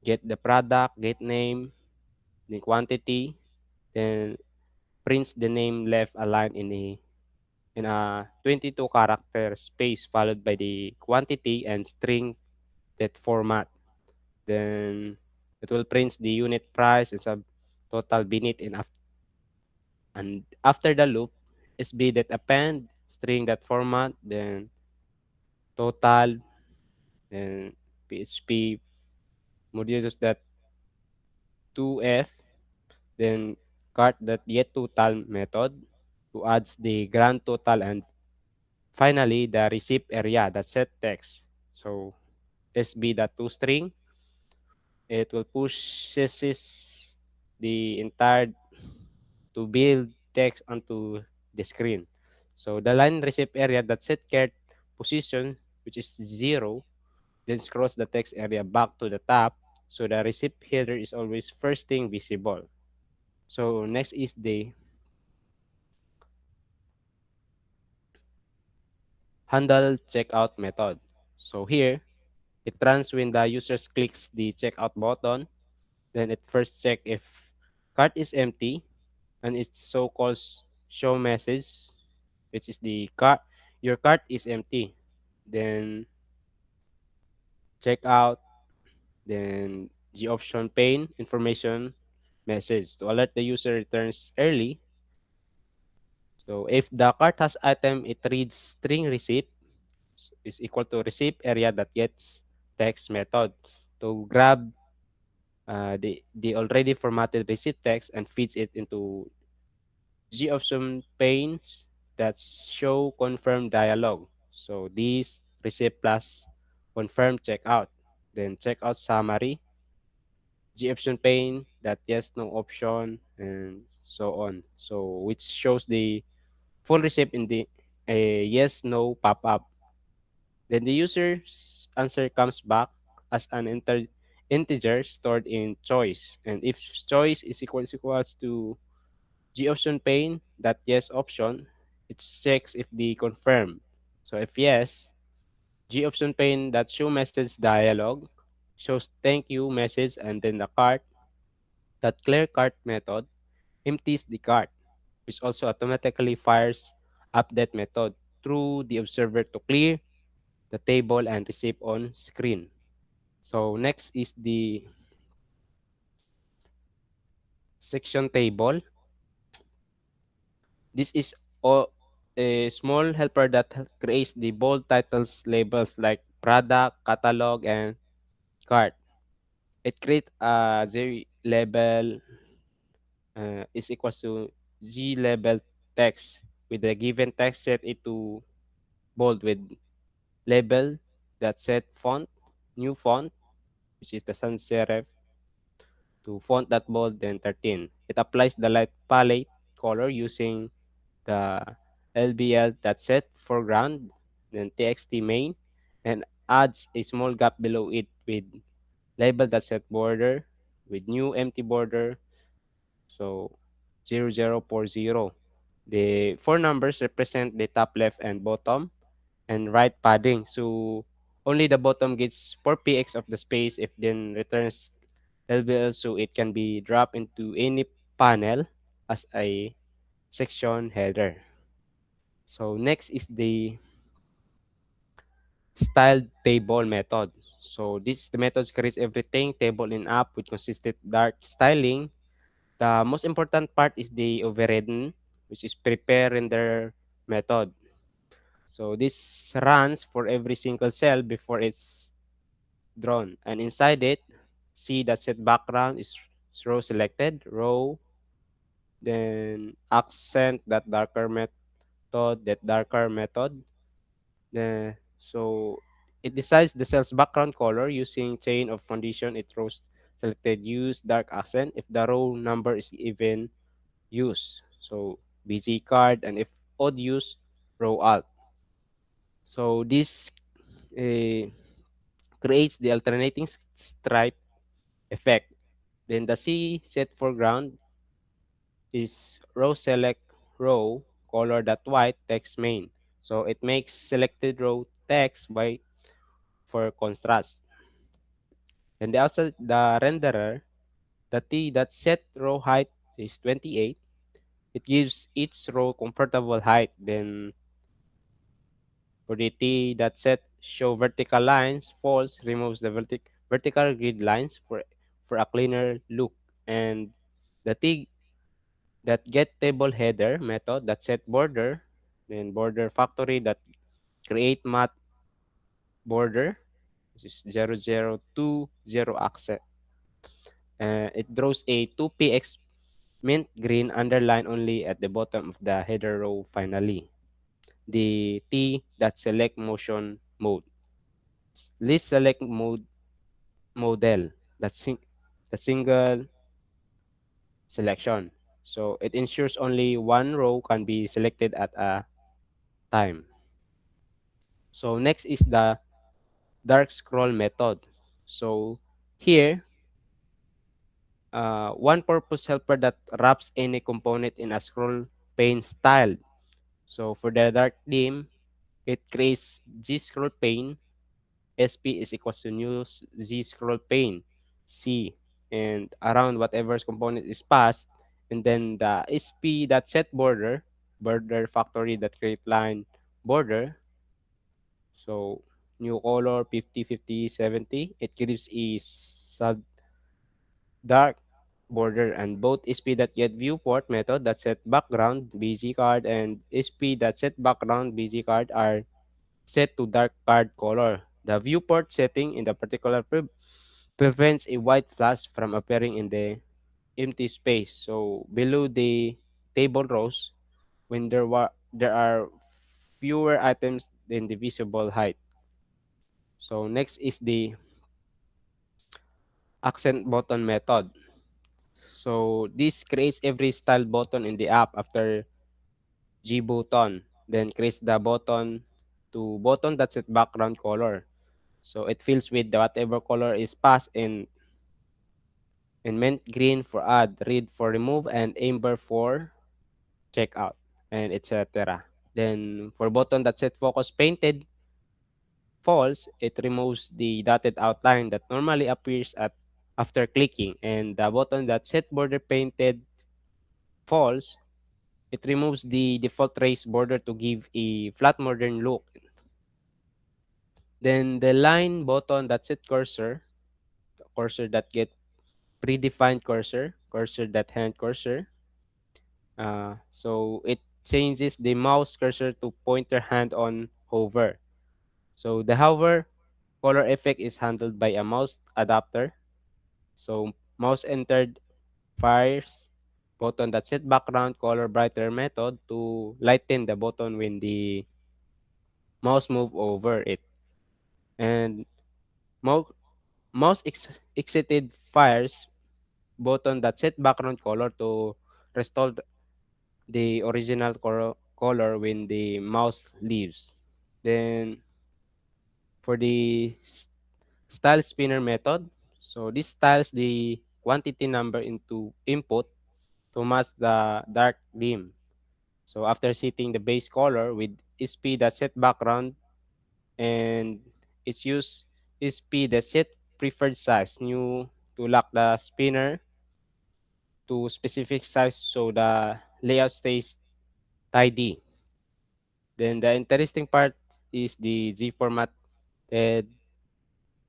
[SPEAKER 1] get the product, get name, the quantity, then prints the name left aligned in a 22 character space followed by the quantity and string that format. Then it will print the unit price and sub total beneath and after the loop SB that append string that format, then total, then PHP modulus that 2f, then cart that get total method who adds the grand total, and finally the receipt area that set text. So SB that to string, it will pushes the entire to build text onto the screen. So the line receipt area that set cart position, which is 0, then scrolls the text area back to the top, so the receipt header is always first thing visible. So next is the handle checkout method. So here, it runs when the user clicks the checkout button. Then it first check if cart is empty, and it so calls show message, which is the cart your cart is empty. Then check out, Then G option pane information message to alert the user returns early. So if the cart has item, it reads string receipt is equal to receipt area that gets text method to grab the already formatted receipt text and feeds it into G option panes that show confirm dialog. So these receipt plus confirm checkout. Then checkout summary, G option pane that yes no option and so on. So which shows the full receipt in the a yes no pop up. Then the user's answer comes back as an integer stored in choice. And if choice is equals to G option pane that yes option, it checks if the confirm. So if yes, G option pane that show message dialog shows thank you message and then the cart that clear cart method empties the cart, which also automatically fires update method through the observer to clear the table and receive on screen. So next is the section table. This is a small helper that creates the bold titles labels like product, catalog, and cart. It creates a Z label is equals to G label text with the given text set it to bold with label that set font, new font, which is the sans serif to font that bold then 13. It applies the light palette color using the LBL that set foreground, then TXT main, and adds a small gap below it with label that set border with new empty border. So 0040. The four numbers represent the top left and bottom and right padding. So only the bottom gets 4px of the space if then returns LBL so it can be dropped into any panel as a section header. So next is the styled table method. So this the method creates everything table in app with consistent dark styling. The most important part is the overridden, which is prepare render method. So this runs for every single cell before it's drawn. And inside it, see that set background is row selected, row, then accent that darker method. So it decides the cell's background color using chain of condition. It rows selected use dark accent if the row number is even use. So busy card and if odd use row alt. So this uh, creates the alternating stripe effect. Then the C set foreground is row select row color that white text main. So it makes selected row text white for contrast. And the outside the renderer, the T that set row height is 28. It gives each row comfortable height. Then for the T that set show vertical lines, false removes the vertical grid lines for a cleaner look. And the T that get table header method that set border, then border factory that create matte border, which is 0020 accent. It draws a 2px mint green underline only at the bottom of the header row finally. The T that select motion mode. List select mode model that the single selection. So it ensures only one row can be selected at a time. So next is the dark scroll method. So here, one purpose helper that wraps any component in a scroll pane style. So for the dark theme, it creates G scroll pane. SP is equals to new Z scroll pane C and around whatever component is passed. And then the SP that set border factory that create line border. So new color 50, 50, 70. It gives a sub dark border, and both sp.getViewport method that set background BG card and sp.setBackground BG card are set to dark card color. The viewport setting in the particular prevents a white flash from appearing in the empty space. So below the table rows, when there are fewer items than the visible height. So next is the accent button method. So this creates every style button in the app after G button, then creates the button to button that set background color. So it fills with whatever color is passed in mint green for add, red for remove, and amber for checkout, and etc. Then for button that set focus painted false, it removes the dotted outline that normally appears at after clicking, and the button that set border painted false, it removes the default raised border to give a flat modern look. Then the line button that set cursor, cursor that get predefined cursor, cursor that hand cursor. So it changes the mouse cursor to pointer hand on hover. So the hover color effect is handled by a mouse adapter. So mouse entered fires button that set background color brighter method to lighten the button when the mouse move over it. And mouse exited fires button that set background color to restore the original color when the mouse leaves. Then for the style spinner method, so this styles the quantity number into input to match the dark dim. So after setting the base color with SP that set background, and it's use SP that set preferred size new to lock the spinner to specific size so the layout stays tidy. Then the interesting part is the Z formatted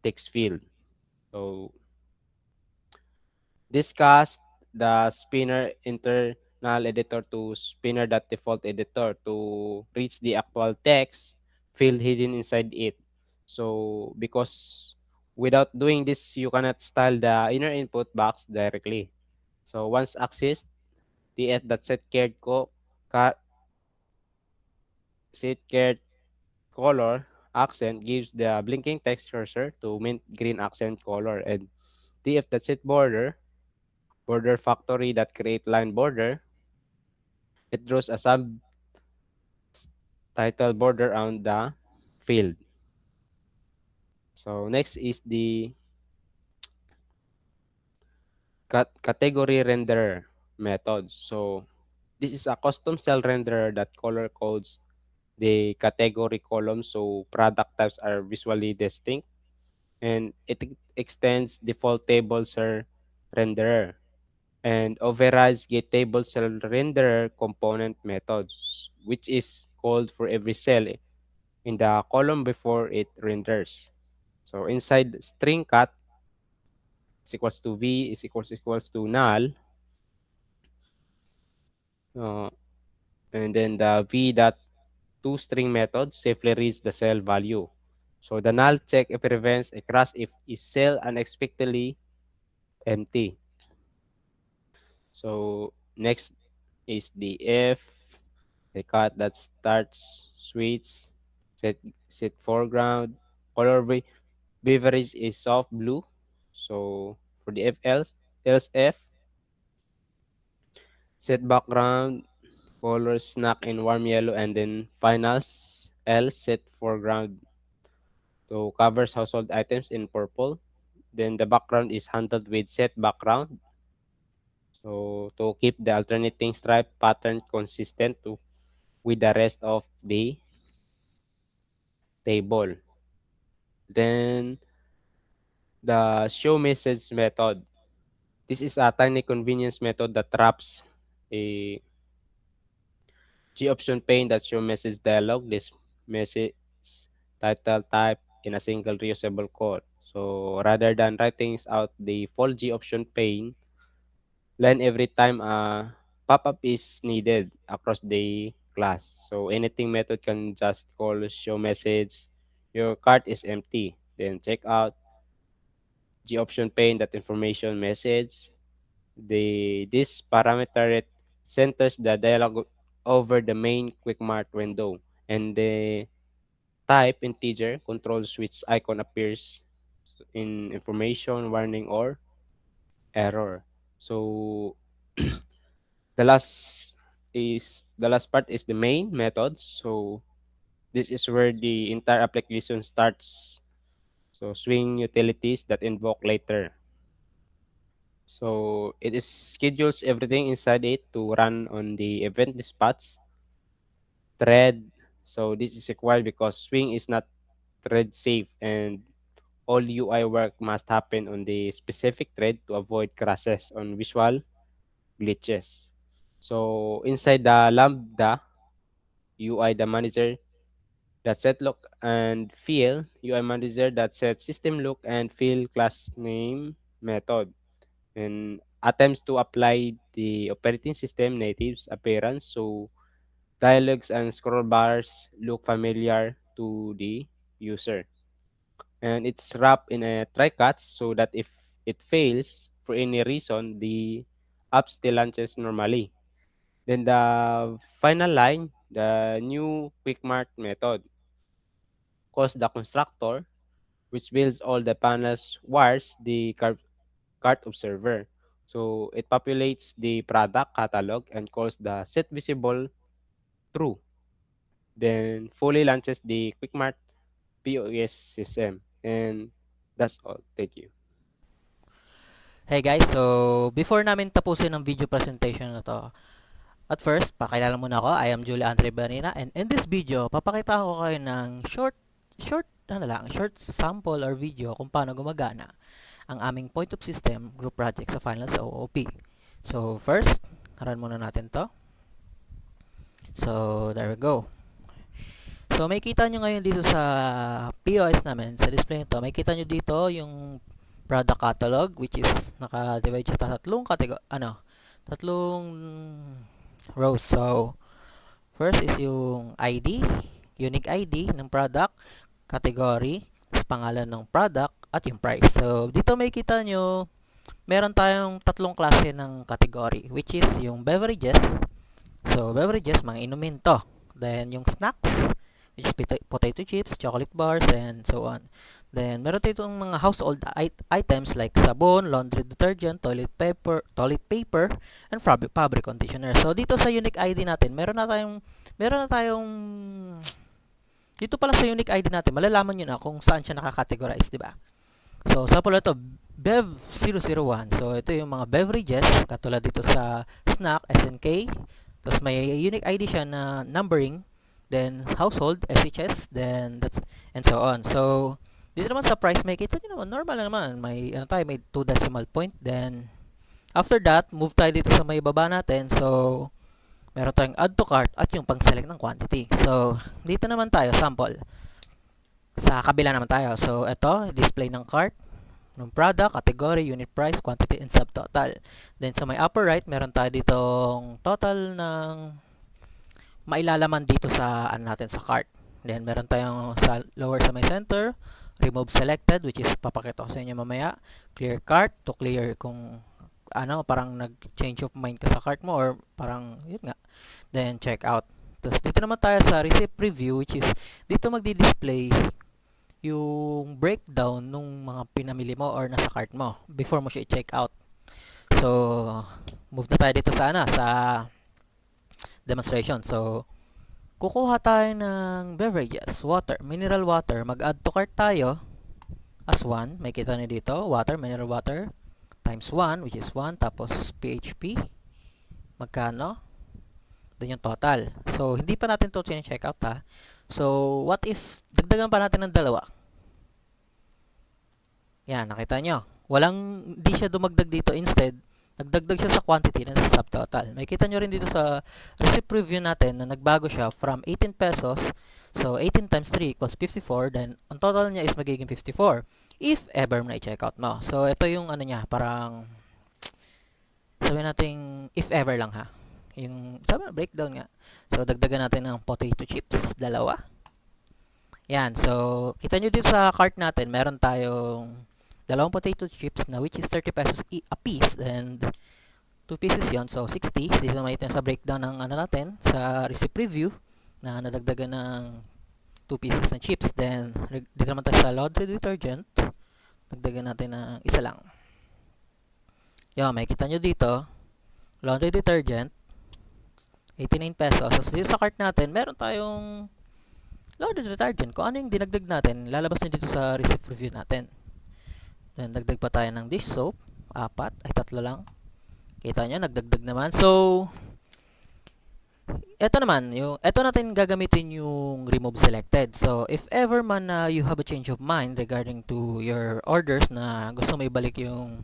[SPEAKER 1] text field. So discuss the spinner internal editor to spinner.default editor to reach the actual text field hidden inside it. So because without doing this, you cannot style the inner input box directly. So once accessed, tf.set set cared color accent gives the blinking text cursor to mint green accent color, and tf.set border factory that create line border, it draws a subtitle border around the field. So next is the category renderer method. So this is a custom cell renderer that color codes the category column so product types are visually distinct, and it extends default table cell renderer and overrides get table cell renderer component methods, which is called for every cell in the column before it renders. So inside string cut is equals to v is equals to null, uh, and then the v dot toString method safely reads the cell value. So the null check if prevents a crash if is cell unexpectedly empty. So next is the if the cut that starts switch set foreground color beverage is soft blue. So for the if else if set background color snack in warm yellow, and then finals else set foreground to covers household items in purple. Then the background is handled with set background. So to keep the alternating stripe pattern consistent with the rest of the table. Then the show message method. This is a tiny convenience method that traps a G option pane that show message dialog. This message title type in a single reusable code. So rather than writing out the full G option pane line every time a pop-up is needed across the class. So anything method can just call show message, your cart is empty. Then check out G option pane that information message. This parameter it centers the dialog over the main QuickMart window, and the type integer controls which icon appears in information, warning, or error. So the last part is the main method. So this is where the entire application starts. So swing utilities that invoke later. So it is schedules everything inside it to run on the event dispatch thread. So this is required because swing is not thread safe, and all UI work must happen on the specific thread to avoid crashes on visual glitches. So inside the Lambda UI, the manager that set look and feel UI manager that set system look and feel class name method, and attempts to apply the operating system native's appearance, so dialogues and scroll bars look familiar to the user. And it's wrapped in a try catch so that if it fails for any reason, the app still launches normally. Then the final line, the new QuickMart method, calls the constructor, which builds all the panels, wires the cart observer. So it populates the product catalog and calls the set visible true. Then fully launches the QuickMart POS system. And that's all. Thank you.
[SPEAKER 10] Hey guys, so before namin tapusin ang video presentation na to, at first, pakilala muna ako. I am Julie Andre Banina, and in this video, papakita ko kayo ng short sample or video kung paano gumagana ang aming point of system group project sa Finals OOP. So first, run muna natin to. So there we go. So may kita nyo ngayon dito sa POS namin, sa display nito, may kita nyo dito yung product catalog, which is naka-divide siya sa tatlong rows. So first is yung ID, unique ID ng product, category, pangalan ng product, at yung price. So dito may kita nyo, meron tayong tatlong klase ng category, which is yung beverages. So beverages, mga inumin to. Then yung snacks, which is potato chips, chocolate bars, and so on. Then meron tayo itong mga household items like sabon, laundry detergent, toilet paper, and fabric conditioner. So dito sa unique ID natin, meron na tayong dito pala sa unique ID natin, malalaman niyo na kung saan siya nakakategorize, di ba? So sample ito, Bev001. So ito yung mga beverages, katulad dito sa snack, SNK. Tapos may unique ID siya na numbering, then household, SHS, then that's, and so on. So dito naman sa price, may kita nyo naman, normal naman, may 2 decimal point. Then after that, move tayo dito sa may baba natin. So meron tayong add to cart at yung pang-select ng quantity. So dito naman tayo, sample. Sa kabila naman tayo. So ito, display ng cart, ng product, category, unit price, quantity, and subtotal. Then sa may upper right, meron tayo ditong total ng mailalaman dito sa natin sa cart. Then meron tayong sa lower sa may center, remove selected, which is papakita ko sa inyo mamaya. Clear cart, to clear kung parang nag-change of mind ka sa cart mo, or parang yun nga. Then check out. Tapos dito naman tayo sa receipt preview, which is dito magdi-display yung breakdown nung mga pinamili mo or nasa cart mo before mo siya i-check out. So move na tayo dito sa sa demonstration. So kukuha tayo ng beverages, water, mineral water, mag-add to cart tayo as 1. May kita niyo dito, water, mineral water times 1, which is 1, tapos PHP magkano, then yung total. So hindi pa natin to check out ha. So what if dagdagan pa natin ng 2? Yan, nakita nyo, hindi siya dumagdag dito, instead nagdagdag siya sa quantity and sa subtotal. May kita nyo rin dito sa receipt preview natin na nagbago siya from 18 pesos. So 18 times 3 equals 54. Then ang total niya is magiging 54. if ever na i-checkout mo. So, ito yung ano niya, parang sabihin natin if ever lang ha. Yung sabi na breakdown nga. So, dagdagan natin ng potato chips, dalawa. Yan. So, kita nyo dito sa cart natin, meron tayong dalawang potato chips na which is 30 pesos a piece and 2 pieces yon. So, 60. Dito naman ito sa breakdown ng ano natin, sa receipt preview na nadagdagan ng 2 pieces ng chips. Then, dito naman tayo sa laundry detergent. Dagdagan natin ng isa lang. Yan, makikita nyo dito, laundry detergent, 89 pesos. So, dito sa cart natin, meron tayong laundry detergent. Kung ano yung dinagdag natin, lalabas nyo dito sa receipt review natin. Then, dagdag pa tayo ng dish soap. 3 lang. Kita nyo, nagdagdag naman. So, eto naman, eto natin gagamitin yung remove selected. So, if ever man you have a change of mind regarding to your orders na gusto mo ibalik yung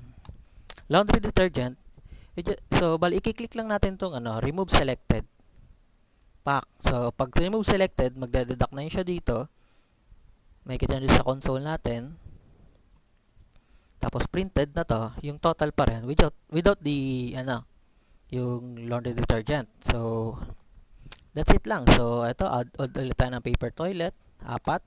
[SPEAKER 10] laundry detergent, so, i-click lang natin tong remove selected pack. So, pag remove selected, magdededuct na yun siya dito. May kita nyo sa console natin. Tapos, printed na to. Yung total pa rin without the, yung laundry detergent. So, that's it lang. So, ito, add ulit tayo ng paper toilet. 4.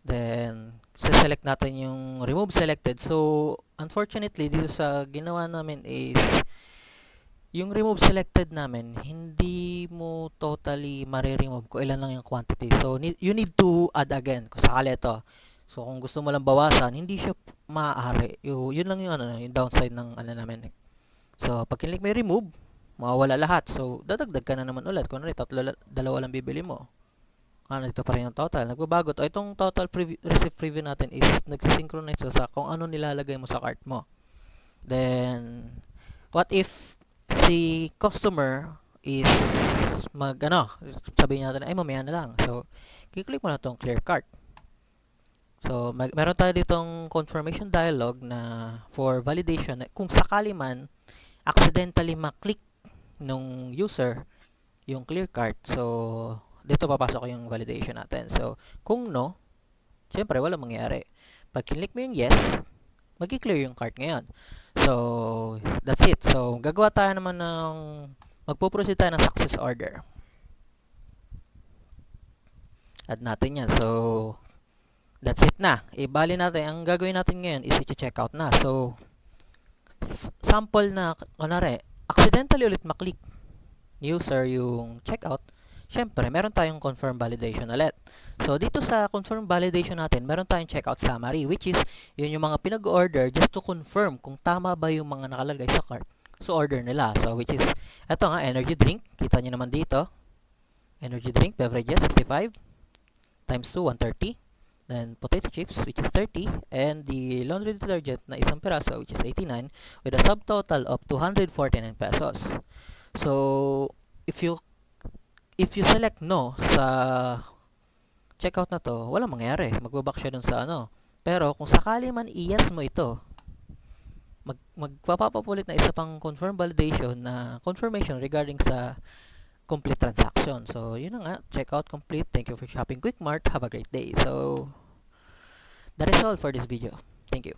[SPEAKER 10] Then, select natin yung remove selected. So, unfortunately, dito sa ginawa namin is, yung remove selected namin, hindi mo totally mare-remove kung ilan lang yung quantity. So, you need to add again kung sakali ito. So, kung gusto mo lang bawasan, hindi siya maaari. Yun lang yung, yung downside ng namin. So, pag kinlik may remove, mawawala lahat. So, dadagdag ka na naman ulit. Kung dalawa lang bibili mo. Dito pa rin yung total. Nagbabago to. Itong total receipt preview natin is nagsisynchronize sa kung ano nilalagay mo sa cart mo. Then, what if si customer is sabihin natin, ay mamaya na lang. So, kiklik mo na itong clear cart. So, meron tayo ditong confirmation dialog na for validation. Kung sakali man, accidentally maklik nung user yung clear cart. So, dito papasok yung validation natin. So, kung no, syempre wala mangyayari. Pag kinlik mo yung yes, magi-clear yung cart ngayon. So, that's it. So, gagawa tayo naman magpo-proceed tayo ng success order. Add natin yan. So, that's it na. Ibali natin, ang gagawin natin ngayon is i-check out na. So, sample na, accidentally ulit maklik user yung checkout, syempre, meron tayong confirm validation ulit. So, dito sa confirm validation natin, meron tayong checkout summary, which is, yun yung mga pinag-order just to confirm kung tama ba yung mga nakalagay sa cart. So, order nila. So, which is, eto nga, energy drink. Kita nyo naman dito. Energy drink, beverages, 65. Times 2, 130. Then, potato chips, which is 30. And the laundry detergent na isang piraso, which is 89. With a subtotal of 249 pesos. So, if you select no sa checkout na to, walang mangyayari. Magbaback siya dun sa Pero, kung sakali man i-yes mo ito, magpapapulit na isa pang confirm validation na confirmation regarding sa complete transaction. So, yun na nga. Checkout complete. Thank you for shopping Quick Mart. Have a great day. So, that is all for this video. Thank you.